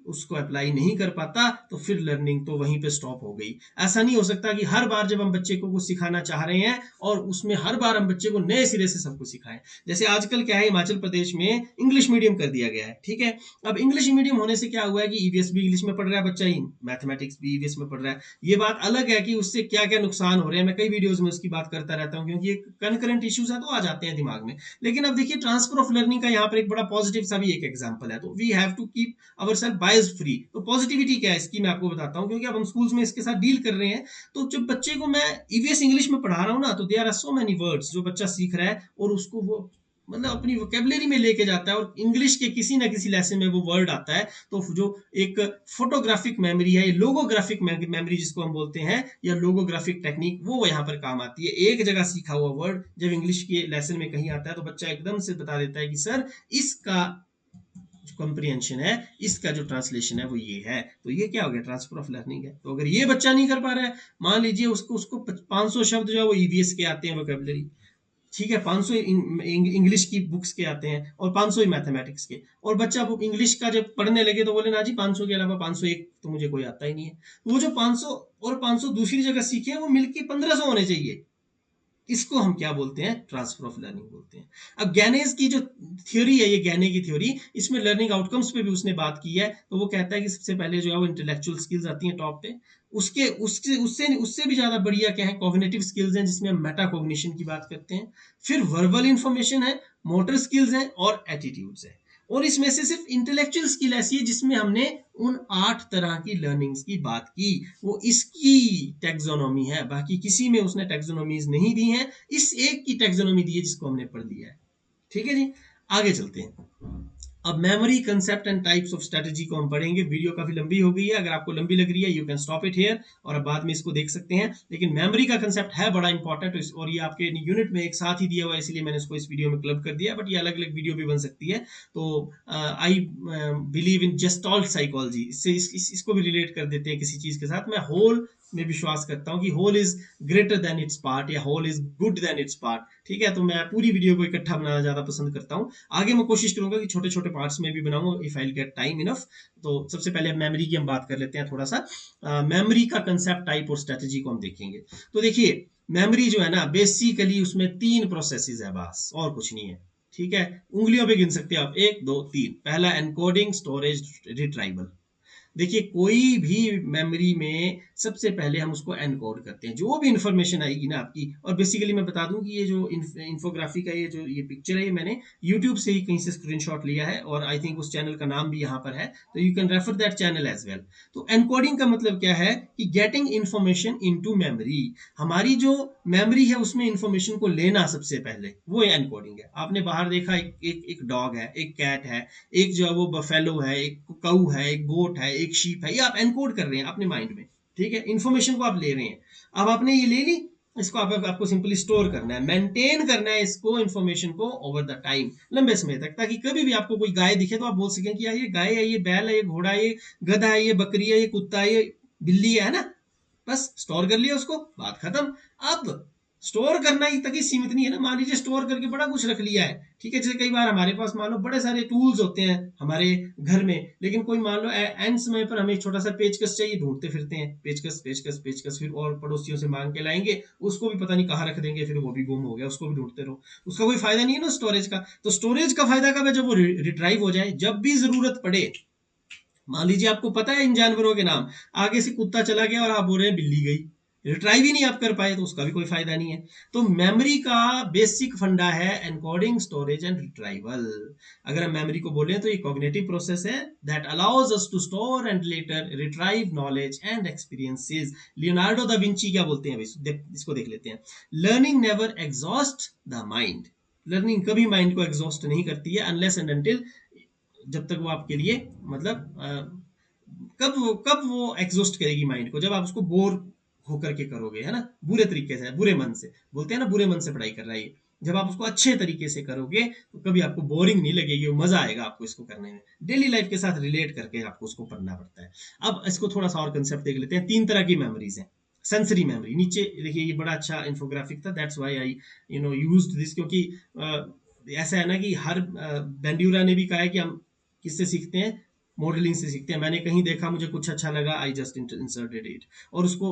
उसको अप्लाई नहीं कर पाता तो फिर लर्निंग तो वहीं पे स्टॉप हो गई। ऐसा नहीं हो सकता कि हर बार जब हम बच्चे को कुछ सिखाना चाह रहे हैं और उसमें हर बार हम बच्चे को नए सिरे से सब कुछ सिखाएं। जैसे आजकल क्या है, हिमाचल प्रदेश में इंग्लिश मीडियम कर दिया गया है। ठीक है। अब इंग्लिश मीडियम होने से क्या हुआ है कि ईवीएस भी इंग्लिश में पढ़ रहा है बच्चा, ही मैथमेटिक्स भी ईवीएस में पढ़ रहा है। ये बात अलग है कि उससे क्या क्या नुकसान हो रहे हैं, मैं कई वीडियोज में उसकी बात करता रहता हूँ, क्योंकि कनकरेंट इश्यूज है तो आ जाते हैं दिमाग में। लेकिन अब देखिए ट्रांसफर ऑफ लर्निंग का यहाँ पर एक बड़ा पॉजिटिव सा भी एक एग्जाम्पल है। तो we have to keep our self biased free. तो पॉजिटिविटी क्या है इसकी मैं आपको बताता हूँ, क्योंकि अब हम स्कूल्स में इसके साथ डील कर रहे हैं। तो जब बच्चे को मैं ईवीएस इंग्लिश में पढ़ा रहा हूँ ना, तो there are so many words जो बच्चा सीख रहा है और उसको वो मतलब अपनी वोकेबलरी में लेके जाता है, और इंग्लिश के किसी ना किसी लेसन में वो वर्ड आता है। तो जो एक फोटोग्राफिक मेमोरी है, लोगोग्राफिक मेमोरी जिसको हम बोलते हैं, या लोगोग्राफिक टेक्निक, वो यहाँ पर काम आती है। एक जगह सीखा हुआ वर्ड जब इंग्लिश के लेसन में कहीं आता है तो बच्चा एकदम से बता देता है कि सर इसका कॉम्प्रिहेंशन है, इसका जो ट्रांसलेशन है वो ये है। तो ये क्या हो गया, ट्रांसफर ऑफ लर्निंग है। तो अगर ये बच्चा नहीं कर पा रहा है, मान लीजिए उसको 500 शब्द जो है वो ईवीएस के आते हैं वोकैबुलरी, ठीक है, 500 इंग्लिश की बुक्स के आते हैं और 500 ही मैथमेटिक्स के, और बच्चा इंग्लिश का जब पढ़ने लगे तो बोले ना जी 500 के अलावा 501 तो मुझे कोई आता ही नहीं है। तो वो जो 500 और 500 दूसरी जगह सीखे हैं वो मिलके 1500 होने चाहिए। इसको हम क्या बोलते हैं, ट्रांसफर ऑफ लर्निंग बोलते हैं। अब गैनेज की जो थ्योरी है, ये गैने की थ्योरी, इसमें लर्निंग आउटकम्स पे भी उसने बात की है। तो वो कहता है कि सबसे पहले जो है वो इंटेलेक्चुअल स्किल्स आती हैं टॉप पे, उसके उससे उससे उससे भी ज्यादा बढ़िया क्या है, कॉग्निटिव स्किल्स हैं, जिसमें हम मेटा कॉग्निशन की बात करते हैं। फिर वर्बल इंफॉर्मेशन है, मोटर स्किल्स हैं और एटीट्यूड्स है। और इसमें से सिर्फ इंटेलेक्चुअल स्किल ऐसी है जिसमें हमने उन 8 तरह की लर्निंग्स की बात की, वो इसकी टेक्सोनॉमी है। बाकी किसी में उसने टेक्सोनॉमीज नहीं दी हैं, इस एक की टेक्सोनॉमी दी है जिसको हमने पढ़ लिया है। ठीक है जी। आगे चलते हैं। अब memory concept and types of strategy को हम पढ़ेंगे। वीडियो काफी लंबी हो गई है, अगर आपको लंबी लग रही है you can stop it here और अब बाद में इसको देख सकते हैं। लेकिन मेमोरी का कंसेप्ट है बड़ा इंपॉर्टेंट, और ये आपके यूनिट में एक साथ ही दिया हुआ है, इसलिए मैंने इसको इस वीडियो में क्लब कर दिया, बट ये अलग अलग वीडियो भी बन सकती है। तो I believe in gestalt psychology, इससे इसको भी रिलेट कर देते हैं किसी चीज के साथ। मैं होल में विश्वास करता हूँ कि whole is greater than its part, या whole is good than its part. ठीक है। तो मैं पूरी वीडियो को इकट्ठा बनाना ज्यादा पसंद करता हूँ। आगे मैं कोशिश करूंगा कि छोटे छोटे पार्ट्स में भी बनाऊं if I get time enough. तो सबसे पहले मेमोरी की हम बात कर लेते हैं थोड़ा सा। मेमोरी का कंसेप्ट, टाइप और स्ट्रेटेजी को हम देखेंगे। तो देखिए मेमोरी जो है ना, बेसिकली उसमें 3 प्रोसेसेस है बस, और कुछ नहीं है। ठीक है, उंगलियों पे गिन सकते हो आप, 1 2 3। पहला एनकोडिंग, स्टोरेज, रिट्राइवल। देखिए कोई भी मेमोरी में सबसे पहले हम उसको एनकोड करते हैं, जो भी इंफॉर्मेशन आएगी ना आपकी। और बेसिकली मैं बता दूं कि ये जो इन्फोग्राफी का ये पिक्चर है, ये मैंने यूट्यूब से ही कहीं से स्क्रीनशॉट लिया है, और आई थिंक उस चैनल का नाम भी यहाँ पर है, तो you can refer that channel as well. तो एनकोडिंग का मतलब क्या है कि गेटिंग इंफॉर्मेशन इनटू मेमोरी। हमारी जो मेमोरी है उसमें इंफॉर्मेशन को लेना सबसे पहले, वो एनकोडिंग है। आपने बाहर देखा एक डॉग है, एक कैट है, एक जो है वो बफेलो है, एक काऊ है, एक गोट है, एक शीप है, ये आप एनकोड कर रहे हैं अपने माइंड में। ठीक है, इन्फॉर्मेशन को आप ले रहे हैं। अब आपने ये ले ली, इसको आपको सिंपली स्टोर करना है, मेंटेन करना है इसको, इन्फॉर्मेशन को ओवर द टाइम, लंबे समय तक, ताकि कभी भी आपको कोई गाय दिखे तो आप बोल सकें कि यार ये गाय है, ये बैल है, ये घोड़ा है, ये गधा है, ये बकरी है, ये कुत्ता है, ये बिल्ली है ना। बस स्टोर कर लिया उसको, बात खत्म। अब स्टोर करना ही तक ही सीमित नहीं है ना, मान लीजिए स्टोर करके बड़ा कुछ रख लिया है, ठीक है, जैसे कई बार हमारे पास मान लो बड़े सारे टूल्स होते हैं हमारे घर में, लेकिन कोई मान लो एंड समय पर हमें एक छोटा सा पेचकस चाहिए, ढूंढते फिरते हैं, पेचकस पेचकस पेचकस, फिर और पड़ोसियों से मांग के लाएंगे, उसको भी पता नहीं कहाँ रख देंगे, फिर वो भी गुम हो गया, उसको भी ढूंढते रहो, उसका कोई फायदा नहीं है ना स्टोरेज का। तो स्टोरेज का फायदा कब है, जब वो रिट्राइव हो जाए, जब भी जरूरत पड़े। मान लीजिए आपको पता है इन जानवरों के नाम, आगे से कुत्ता चला गया और आप बोल रहे हैं बिल्ली गई, रिट्राइव ही नहीं आप कर पाए, तो उसका भी कोई फायदा नहीं है। तो मेमोरी का बेसिक फंडा है एनकोडिंग, स्टोरेज एंड रिट्राइवल। अगर हम मेमोरी को बोलें तो ये कॉग्निटिव प्रोसेस है that allows us to store and later retrieve knowledge and experiences. Leonardo da Vinci क्या बोलते हैं, इसको देख लेते हैं। Learning never exhaust the mind. Learning कभी माइंड को एग्जॉस्ट नहीं करती है, अनलेस एंड अनटिल, जब तक वो आपके लिए मतलब कब वो एग्जॉस्ट करेगी माइंड को, जब आप उसको बोर होकर के करोगे, है ना, बुरे तरीके से, बुरे मन से, बोलते हैं ना बुरे मन से पढ़ाई कर रहा है ये। जब आप उसको अच्छे तरीके से करोगे तो कभी आपको बोरिंग नहीं लगेगी, वो मजा आएगा आपको इसको करने में, डेली लाइफ के साथ रिलेट करके आपको उसको पढ़ना पड़ता है। अब इसको थोड़ा सा और कंसेप्ट देख लेते हैं। 3 तरह की मेमोरीज हैं। सेंसरी मेमोरी, नीचे देखिए ये बड़ा अच्छा इन्फोग्राफिक था, that's why I used this, क्योंकि ऐसा है ना कि हर बेंड्यूरा ने भी कहा है कि हम किससे सीखते हैं, मॉडलिंग से सीखते हैं। मैंने कहीं देखा, मुझे कुछ अच्छा लगा, आई जस्ट इंसर्टेड इट, और उसको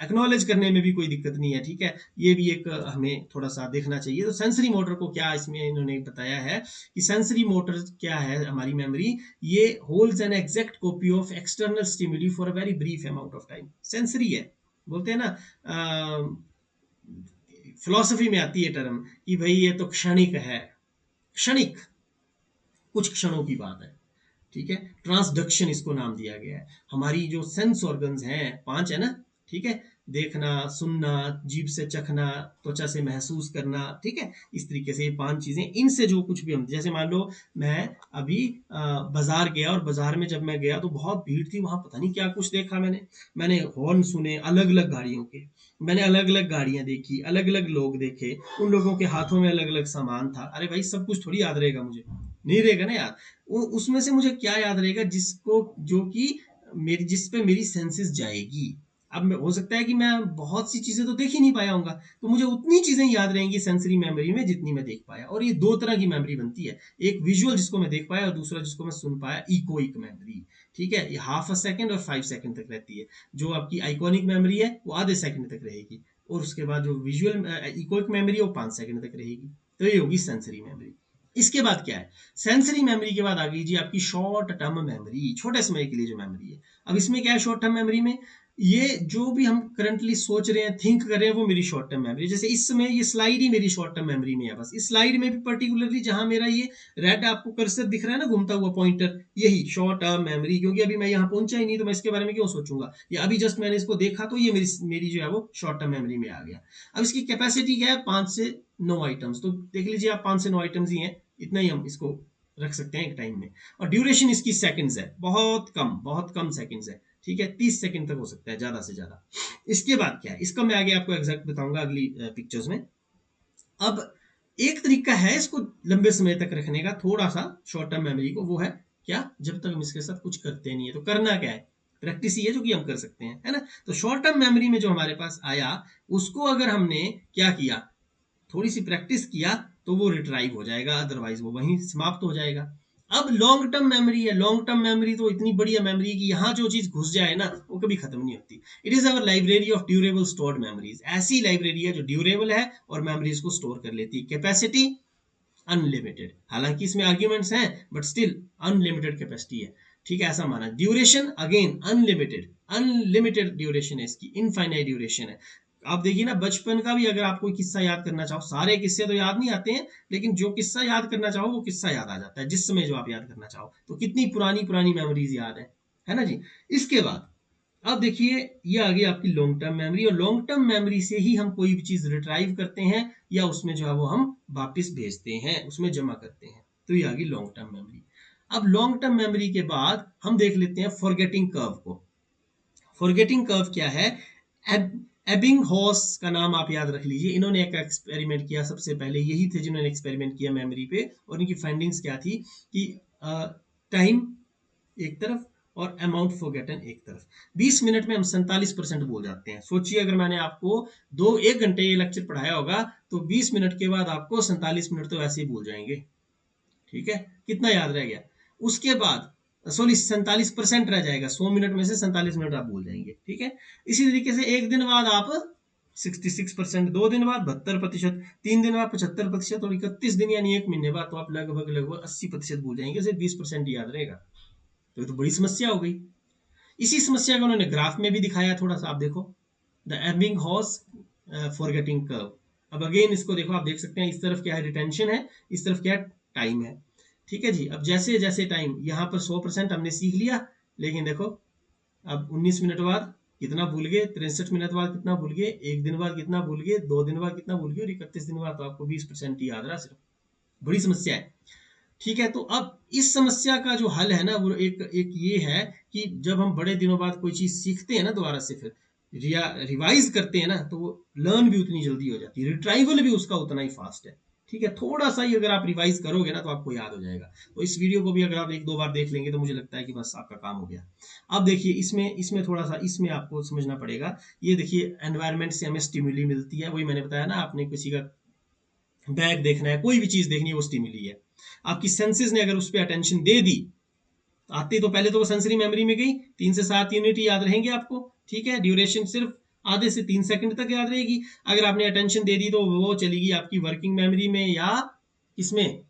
एक्नॉलेज करने में भी कोई दिक्कत नहीं है, ठीक है। ये भी एक हमें थोड़ा सा देखना चाहिए। तो सेंसरी मोटर को क्या इसमें इन्होंने बताया है कि सेंसरी मोटर क्या है हमारी मेमोरी, ये holds an exact copy of external stimuli for a very brief amount of time. Sensory है, बोलते हैं ना, फिलोसफी में आती है टर्म कि भाई ये तो क्षणिक है, क्षणिक, कुछ क्षणों की बात है, ठीक है। ट्रांसडक्शन इसको नाम दिया गया है। हमारी जो सेंस ऑर्गन्स हैं 5 है ना, ठीक है, देखना, सुनना, जीभ से चखना, त्वचा से महसूस करना, ठीक है, इस तरीके से ये 5 चीजें, इनसे जो कुछ भी हम, जैसे मान लो मैं अभी बाजार गया, और बाजार में जब मैं गया तो बहुत भीड़ थी, वहां पता नहीं क्या कुछ देखा मैंने हॉर्न सुने अलग अलग गाड़ियों के, मैंने अलग अलग गाड़ियां देखी, अलग अलग लोग देखे, उन लोगों के हाथों में अलग अलग सामान था। अरे भाई सब कुछ थोड़ी याद रहेगा मुझे, नहीं रहेगा ना याद। वो उसमें से मुझे क्या याद रहेगा, जिसको जो कि मेरी, जिस पे मेरी सेंसेस जाएगी। अब हो सकता है कि मैं बहुत सी चीजें तो देख ही नहीं पाया हूँगा, तो मुझे उतनी चीजें याद रहेंगी सेंसरी मेमोरी में जितनी मैं देख पाया। और ये 2 तरह की मेमोरी बनती है, एक विजुअल जिसको मैं देख पाया, और दूसरा जिसको मैं सुन पाया, इकोइक मेमोरी, ठीक है। ये ½ सेकंड और 5 सेकंड तक रहती है। जो आपकी आइकॉनिक मेमोरी है वो आधे सेकंड तक रहेगी, और उसके बाद जो विजुअल इकोइक मेमोरी है वो 5 सेकंड तक रहेगी। तो ये होगी सेंसरी मेमोरी। इसके बाद क्या है, सेंसरी मेमोरी के बाद आ गई जी आपकी शॉर्ट टर्म मेमोरी, छोटे समय के लिए जो मेमोरी है। अब इसमें क्या है शॉर्ट टर्म मेमोरी में, ये जो भी हम करंटली सोच रहे हैं, थिंक कर रहे हैं, वो मेरी शॉर्ट टर्म मेमोरी। जैसे इस समय ये स्लाइड ही मेरी शॉर्ट टर्म मेमोरी में है, बस इस स्लाइड में भी पर्टिकुलरली जहां मेरा ये रेड आपको कर्सर दिख रहा है ना, घूमता हुआ पॉइंटर, यही शॉर्ट टर्म मेमोरी, क्योंकि अभी मैं यहाँ पहुंचा ही नहीं, तो मैं इसके बारे में क्यों सोचूंगा, या अभी जस्ट मैंने इसको देखा तो ये मेरी जो है वो शॉर्ट टर्म मेमोरी में आ गया। अब इसकी कैपेसिटी क्या है, 5 से 9 आइटम्स, तो देख लीजिए आप 5 से 9 आइटम्स ही हैं, इतना ही हम इसको रख सकते हैं एक टाइम में। और ड्यूरेशन इसकी सेकंड्स है, बहुत कम सेकंड्स है, ठीक है, 30 सेकंड तक हो सकता है ज्यादा से ज्यादा। इसके बाद क्या है, इसका मैं आगे आपको एग्जैक्ट बताऊंगा अगली पिक्चर्स में। अब एक तरीका है इसको लंबे समय तक रखने का, थोड़ा सा शॉर्ट टर्म मेमोरी को, वो है क्या, जब तक हम इसके साथ कुछ करते नहीं है। तो करना क्या है, प्रैक्टिस ही है जो कि हम कर सकते हैं, है ना। तो शॉर्ट टर्म मेमोरी में जो हमारे पास आया, उसको अगर हमने क्या किया, थोड़ी सी प्रैक्टिस किया, तो वो रिट्राइव हो जाएगा, अदरवाइज वो वहीं समाप्त हो जाएगा। अब लॉन्ग टर्म मेमोरी है, लॉन्ग टर्म मेमोरी तो इतनी बढ़िया मेमोरी है कि यहाँ जो चीज घुस जाए ना वो कभी खत्म नहीं होती। It is our library of durable stored memories. ऐसी लाइब्रेरी है जो ड्यूरेबल है और मेमोरीज को स्टोर कर लेती है। Capacity unlimited. हालांकि इसमें आर्ग्यूमेंट्स हैं बट स्टिल अनलिमिटेड कैपेसिटी है, ठीक है, ऐसा माना। Duration again unlimited, unlimited duration है इसकी, इनफाइनाइट ड्यूरेशन है। आप देखिए ना, बचपन का भी अगर आप कोई किस्सा याद करना चाहो, सारे किस्से तो याद नहीं आते हैं, लेकिन जो किस्सा याद करना चाहो वो किस्सा याद आ जाता है जिस समय जो आप याद करना चाहो। तो कितनी पुरानी पुरानी मेमोरीज याद है ना जी। इसके बाद अब देखिए, ये आ गई आपकी लॉन्ग टर्म मेमोरी, और लॉन्ग टर्म मेमोरी से ही हम कोई भी चीज रिट्राइव करते हैं या उसमें जो है वो हम वापस भेजते हैं, उसमें जमा करते हैं। तो ये आ गई लॉन्ग टर्म मेमोरी। अब लॉन्ग टर्म मेमोरी के बाद हम देख लेते हैं फॉरगेटिंग कर्व को। फॉरगेटिंग कर्व क्या है? एबिंगहॉस का नाम आप याद रख लीजिए। इन्होंने एक एक्सपेरिमेंट किया, सबसे पहले यही थे जिन्होंने एक्सपेरिमेंट किया मेमोरी पे, और इनकी फाइंडिंग्स क्या थी कि टाइम एक तरफ और अमाउंट फॉरगेटन एक तरफ। 20 मिनट में हम 47% भूल जाते हैं। सोचिए अगर मैंने आपको 1 घंटे ये लेक्चर पढ़ाया होगा तो 20 मिनट के बाद आपको 47 मिनट तो वैसे ही भूल जाएंगे, ठीक है, कितना याद रह गया। उसके बाद सॉरी 47% रह जाएगा, 100 मिनट में से 47 मिनट आप भूल जाएंगे, ठीक है। इसी तरीके से एक दिन बाद आप 66%, 2 दिन बाद 72%, 3 दिन बाद 75%, और 31 दिन यानी 1 महीने बाद तो आप लगभग लगभग 80% भूल जाएंगे, सिर्फ 20% याद रहेगा। तो ये तो बड़ी समस्या हो गई। इसी समस्या को उन्होंने ग्राफ में भी दिखाया, थोड़ा सा आप देखो, द एबिंगहॉस फॉरगेटिंग कर्व। अब अगेन इसको देखो, आप देख सकते हैं इस तरफ क्या है, रिटेंशन है, इस तरफ क्या है, टाइम है, ठीक है जी। अब जैसे जैसे टाइम यहाँ पर 100% हमने सीख लिया, लेकिन देखो अब 19 मिनट बाद कितना भूल गए, 63 मिनट बाद कितना भूल गए, 1 दिन बाद कितना भूल गए, 2 दिन बाद कितना भूल गए, और 31 दिन बाद तो आपको 20% ही याद रहा सिर्फ। बड़ी समस्या है, ठीक है। तो अब इस समस्या का जो हल है ना, वो एक एक ये है कि जब हम बड़े दिनों बाद कोई चीज सीखते हैं ना, दोबारा से फिर रिवाइज करते हैं ना, तो वो लर्न भी उतनी जल्दी हो जाती है, रिट्राइवल भी उसका उतना ही फास्ट है, ठीक है। थोड़ा सा ही अगर आप रिवाइज करोगे ना तो आपको याद हो जाएगा। तो इस वीडियो को भी अगर आप 1-2 बार देख लेंगे तो मुझे लगता है कि बस आपका काम हो गया। अब देखिए इसमें इसमें थोड़ा सा इसमें आपको समझना पड़ेगा। ये देखिए एनवायरनमेंट से हमें स्टिमुली मिलती है, वही मैंने बताया ना, आपने किसी का बैग देखना है, कोई भी चीज देखनी है, वो स्टिमुली है। आपकी सेंसेस ने अगर उस पर अटेंशन दे दी, आते तो पहले तो वो सेंसरी मेमोरी में गई, 3 से 7 यूनिट याद रहेंगे आपको, ठीक है। ड्यूरेशन सिर्फ आधे से 3 सेकंड तक याद रहेगी। अगर आपने अटेंशन दे दी तो वो चलेगी आपकी वर्किंग मेमोरी में या इसमें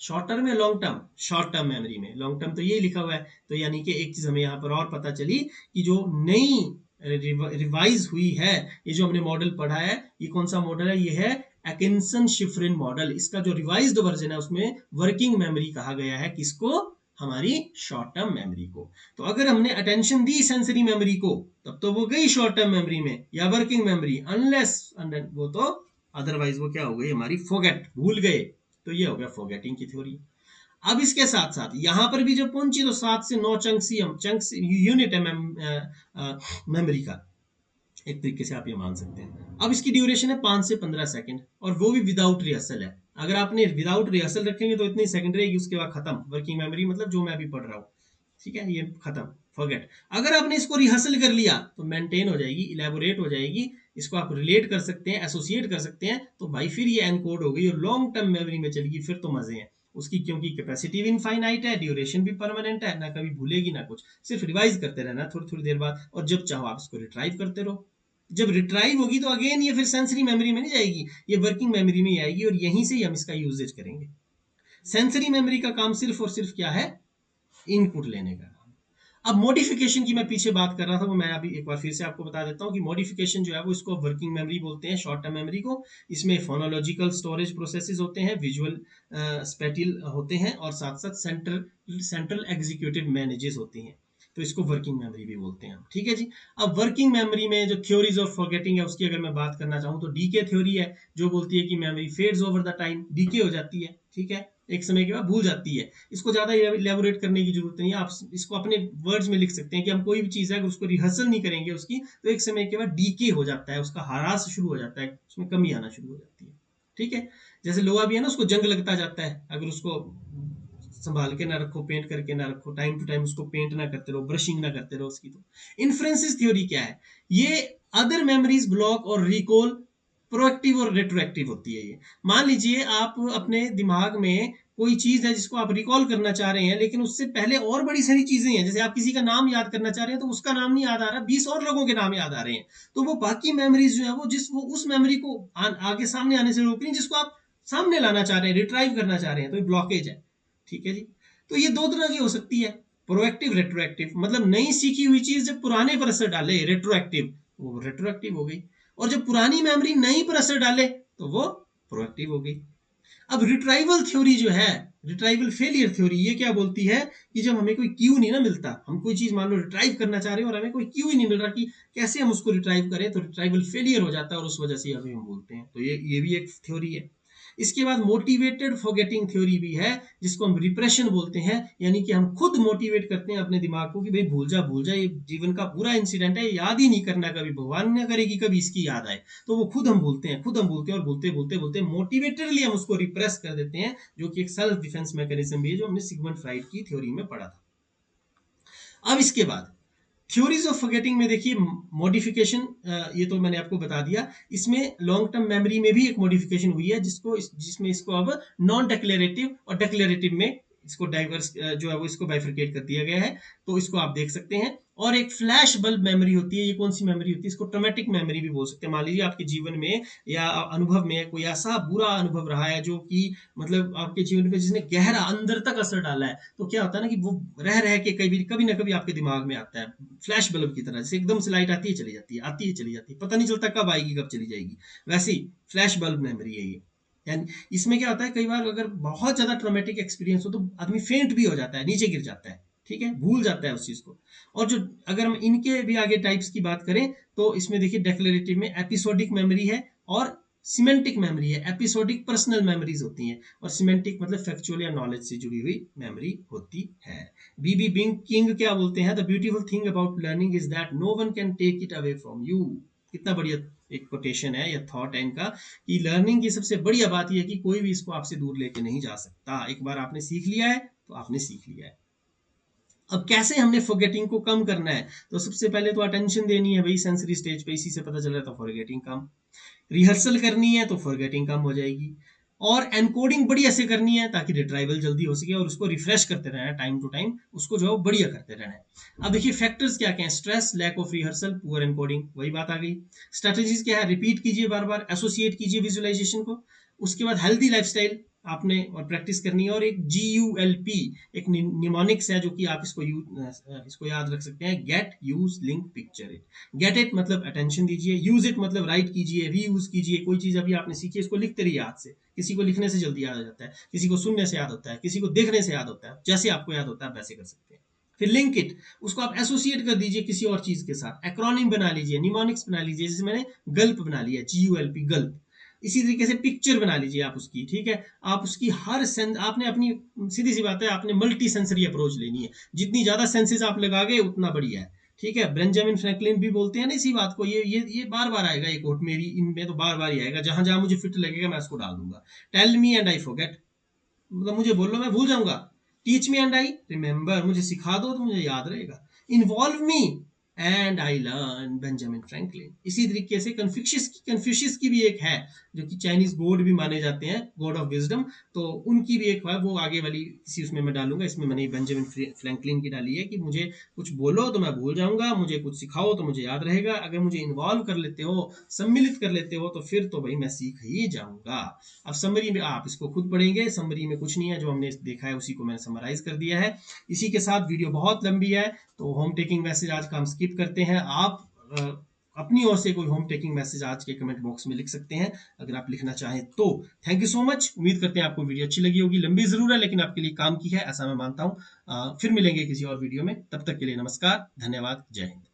शॉर्ट टर्म या long term, short term memory में। लॉन्ग टर्म तो यही लिखा हुआ है। तो यानी कि एक चीज हमें यहाँ पर और पता चली कि जो नई रिवाइज हुई है, ये जो हमने मॉडल पढ़ा है, ये कौन सा मॉडल है, ये है एकिंसन शिफ्रिन मॉडल। इसका जो रिवाइज्ड वर्जन है उसमें वर्किंग मेमोरी कहा गया है किसको, हमारी शॉर्ट टर्म मेमोरी को। तो अगर हमने अटेंशन दी सेंसरी मेमोरी को, तब तो वो गई शॉर्ट टर्म मेमोरी में या वर्किंग मेमोरी, अनलेस वो तो अदरवाइज वो क्या हो गई हमारी, फॉरगेट, भूल गए। तो ये हो गया फॉरगेटिंग की थ्योरी। अब इसके साथ साथ यहां पर भी जब पहुंची तो 7 से 9 चंक्स यूनिट है मेमोरी का, एक तरीके से आप ये मान सकते हैं। अब इसकी ड्यूरेशन है 5 से 15 सेकंड, और वो भी विदाउट रिहर्सल है। अगर आपने विदाउट रिहर्सल रखेंगे तो इतनी सेकंड रहेगी, उसके बाद खत्म वर्किंग मेमोरी, मतलब जो मैं अभी पढ़ रहा हूँ, ठीक है, ये खत्म, फॉरगेट। अगर आपने इसको रिहर्सल कर लिया तो मेंटेन हो जाएगी, इलेबोरेट हो जाएगी, इसको आप रिलेट कर सकते हैं, एसोसिएट कर सकते हैं, तो भाई फिर ये एनकोड हो गई और लॉन्ग टर्म मेमोरी में चलेगी, फिर तो मजे हैं उसकी, क्योंकि कैपेसिटी भी इनफाइनाइट है, ड्यूरेशन भी परमानेंट है, ना कभी भूलेगी ना कुछ, सिर्फ रिवाइज करते रहना थोड़ी थोड़ी देर बाद, और जब चाहो आप इसको रिट्राइव करते रहो। जब रिट्राइव होगी तो अगेन ये फिर सेंसरी मेमोरी में नहीं जाएगी, ये वर्किंग मेमोरी में ही आएगी, और यहीं से ही हम इसका यूजेज करेंगे। सेंसरी मेमोरी का काम सिर्फ और सिर्फ क्या है, इनपुट लेने का। अब मॉडिफिकेशन की मैं पीछे बात कर रहा था, वो मैं अभी एक बार फिर से आपको बता देता हूँ कि मॉडिफिकेशन जो है वो इसको वर्किंग मेमोरी बोलते हैं, शॉर्ट टर्म मेमोरी को। इसमें फोनोलॉजिकल स्टोरेज प्रोसेसेस होते हैं, विजुअल स्पेटिल होते हैं, और साथ साथ सेंट्रल एग्जीक्यूटिव मैनेजेस होती हैं। तो इसको वर्किंग मेमोरी भी बोलते हैं, ठीक है जी। अब वर्किंग मेमोरी में जो थ्योरीज ऑफ फॉरगेटिंग है उसकी अगर मैं बात करना चाहूँ तो डीके थ्योरी है, जो बोलती है कि memory fades over the time, decay हो जाती है, ठीक है, एक समय के बाद भूल जाती है। इसको ज्यादा इलेबोरेट करने की जरूरत नहीं है, आप इसको अपने वर्ड्स में लिख सकते हैं कि हम कोई भी चीज है अगर उसको रिहर्सल नहीं करेंगे उसकी, तो एक समय के बाद डीके हो जाता है, उसका ह्रास शुरू हो जाता है, उसमें कमी आना शुरू हो जाती है, ठीक है। जैसे लोहा भी है ना, उसको जंग लगता जाता है, अगर उसको संभाल के ना रखो, पेंट करके ना रखो, टाइम टू टाइम उसको पेंट ना करते रहो, ब्रशिंग ना करते रहो उसकी। तो इन्फ्रेंसिस थ्योरी क्या है, ये अदर मेमोरीज ब्लॉक और रिकॉल प्रोएक्टिव और रेट्रोएक्टिव होती है। ये मान लीजिए आप अपने दिमाग में कोई चीज है जिसको आप रिकॉल करना चाह रहे हैं, लेकिन उससे पहले और बड़ी सारी चीजें हैं, जैसे आप किसी का नाम याद करना चाह रहे हैं तो उसका नाम नहीं याद आ रहा, 20 और लोगों के नाम याद आ रहे हैं, तो वो बाकी मेमोरीज जो है वो उस मेमोरी को आगे सामने आने से रोक रही, जिसको आप सामने लाना चाह रहे हैं, रिट्राइव करना चाह रहे हैं, तो ये ब्लॉकेज है। ठीक है जी। तो ये दो तरह की हो सकती है, प्रोएक्टिव, रेट्रोएक्टिव। मतलब नई सीखी हुई चीज जब पुराने पर असर डाले, रेट्रोएक्टिव, वो रेट्रोएक्टिव हो गई। और जब पुरानी मेमोरी नई पर असर डाले तो वो प्रोएक्टिव हो गई। अब रिट्राइवल थ्योरी जो है, रिट्राइवल फेलियर थ्योरी, ये क्या बोलती है कि जब हमें कोई क्यू नहीं ना मिलता, हम कोई चीज मान लो रिट्राइव करना चाह रहे हैं और हमें कोई क्यू ही नहीं मिल रहा कि कैसे हम उसको रिट्राइव करें, तो रिट्राइवल फेलियर हो जाता है और उस वजह से अभी हम बोलते हैं। तो ये भी एक थ्योरी है। इसके बाद मोटिवेटेड फॉरगेटिंग थ्योरी भी है, जिसको हम रिप्रेशन बोलते हैं, यानी कि हम खुद मोटिवेट करते हैं अपने दिमाग को कि भाई भूल जा, ये जीवन का पूरा इंसिडेंट है, याद ही नहीं करना, कभी भगवान न करे कि कभी इसकी याद आए। तो वो खुद हम भूलते हैं, और बोलते बोलते बोलते मोटिवेटेडली हम उसको रिप्रेस कर देते हैं, जो कि एक सेल्फ डिफेंस मैकेनिज्म भी है, जो हमने सिगमंड फ्राइड की थ्योरी में पढ़ा था। अब इसके बाद थ्योरीज ऑफ फॉरगेटिंग में देखिए मॉडिफिकेशन, ये तो मैंने आपको बता दिया। इसमें लॉन्ग टर्म मेमोरी में भी एक मॉडिफिकेशन हुई है, जिसमें इसको अब नॉन डिक्लेरेटिव और डिक्लेरेटिव में इसको डाइवर्स जो है वो इसको बाइफरकेट कर दिया गया है। तो इसको आप देख सकते हैं। और एक फ्लैश बल्ब मेमोरी होती है। ये कौन सी मेमोरी होती है? इसको ट्रॉमेटिक मेमोरी भी बोल सकते हैं। मान लीजिए आपके जीवन में या अनुभव में कोई ऐसा बुरा अनुभव रहा है जो कि मतलब आपके जीवन में जिसने गहरा अंदर तक असर डाला है, तो क्या होता है ना कि वो रह रह के कभी ना कभी आपके दिमाग में आता है, फ्लैश बल्ब की तरह, जैसे एकदम से लाइट आती है चली जाती है, आती है चली जाती है, पता नहीं चलता कब आएगी कब चली जाएगी। वैसे ही फ्लैश बल्ब मेमोरी है ये। यानी इसमें क्या होता है, कई बार अगर बहुत ज्यादा ट्रॉमेटिक एक्सपीरियंस हो तो आदमी फेंट भी हो जाता है, नीचे गिर जाता है, ठीक है, भूल जाता है उस चीज को। और जो अगर हम इनके भी आगे टाइप्स की बात करें तो इसमें देखिए डेक्लेरेटिव में एपिसोडिक मेमोरी है और सिमेंटिक मेमोरी है। एपिसोडिक पर्सनल मेमोरीज होती हैं और सिमेंटिक मतलब फैक्चुअल या नॉलेज से जुड़ी हुई मेमोरी होती है। बीबी बिंग किंग क्या बोलते हैं? The beautiful thing about learning is that no one can take it away from you. कितना बढ़िया एक कोटेशन है या थॉट है इनका, कि लर्निंग की सबसे बढ़िया बात यह है कि कोई भी इसको आपसे दूर लेके नहीं जा सकता। एक बार आपने सीख लिया है तो आपने सीख लिया है। अब कैसे हमने फॉरगेटिंग को कम करना है? तो सबसे पहले तो अटेंशन देनी है भाई सेंसरी स्टेज पे, इसी से पता चल रहा था फॉरगेटिंग कम। रिहर्सल करनी है तो फॉरगेटिंग कम हो जाएगी। और एनकोडिंग बढ़िया से करनी है ताकि रिट्राइवल जल्दी हो सके, और उसको रिफ्रेश करते रहना है टाइम टू टाइम, उसको जो है बढ़िया करते रहना है। अब देखिए फैक्टर्स क्या क्या है? Stress, lack of rehearsal, poor encoding, वही बात आ गई। स्ट्रेटेजीज क्या है? रिपीट कीजिए बार बार, एसोसिएट कीजिए विजुअलाइजेशन को। उसके बाद हेल्दी लाइफस्टाइल आपने और प्रैक्टिस करनी है। और एक GULP एक निमोनिक्स है जो कि आप इसको याद रख सकते हैं, get use link picture it. Get it मतलब अटेंशन दीजिए, यूज इट मतलब राइट कीजिए, रीयूज कीजिए। कोई चीज अभी आपने सीखी है इसको लिखते रहिए याद से। किसी को लिखने से जल्दी याद आ जाता है, किसी को सुनने से याद होता है, किसी को देखने से याद होता है। जैसे आपको याद होता है वैसे कर सकते हैं। फिर लिंक इट, उसको आप एसोसिएट कर दीजिए किसी और चीज के साथ। एक्रोनिम बना लीजिए, निमोनिक्स बना लीजिए, जैसे मैंने गल्प बना लिया, GULP गल्प। इसी तरीके से पिक्चर बना लीजिए आप उसकी, ठीक है। आप उसकी हर सेंस आपने अपनी, सीधी सी बात है, आपने मल्टी सेंसरी अप्रोच लेनी है। जितनी ज्यादा सेंसेस आप लगाओगे उतना बढ़िया है, ठीक है। बेंजामिन फ्रैंकलिन भी बोलते हैं ना इसी बात को। ये बार बार आएगा ये कोट मेरी, इनमें तो बार बार ही आएगा, जहां जहां मुझे फिट लगेगा मैं उसको डाल दूंगा। Tell me and I forget, मतलब मुझे बोलो मैं भूल जाऊंगा। Teach me and I remember, मुझे सिखा दो तो मुझे याद रहेगा। Involve me and I learn, Benjamin Franklin. इसी तरीके से कन्फ्यूशियस की भी एक है, जो कि चाइनीज गॉड भी माने जाते हैं, गॉड ऑफ विजडम। तो उनकी भी एक है, वो आगे वाली किसी उसमें मैं डालूंगा। इसमें मैंने बेंजामिन फ्रैंकलिन की डाली है कि मुझे कुछ बोलो तो मैं भूल जाऊंगा, मुझे कुछ सिखाओ तो मुझे याद रहेगा, अगर मुझे इन्वॉल्व कर लेते हो, सम्मिलित कर लेते हो, तो फिर तो भाई मैं सीख ही जाऊंगा। अब समरी में आप इसको खुद पढ़ेंगे, समरी में कुछ नहीं है, जो हमने देखा है उसी को मैंने समराइज कर दिया है। इसी के साथ वीडियो बहुत लंबी है तो होम टेकिंग मैसेज आज का हम स्किप करते हैं। आप अपनी ओर से कोई होम टेकिंग मैसेज आज के कमेंट बॉक्स में लिख सकते हैं अगर आप लिखना चाहें तो। Thank you so much. उम्मीद करते हैं आपको वीडियो अच्छी लगी होगी। लंबी जरूर है लेकिन आपके लिए काम की है, ऐसा मैं मानता हूं। फिर मिलेंगे किसी और वीडियो में, तब तक के लिए नमस्कार, धन्यवाद, जय हिंद।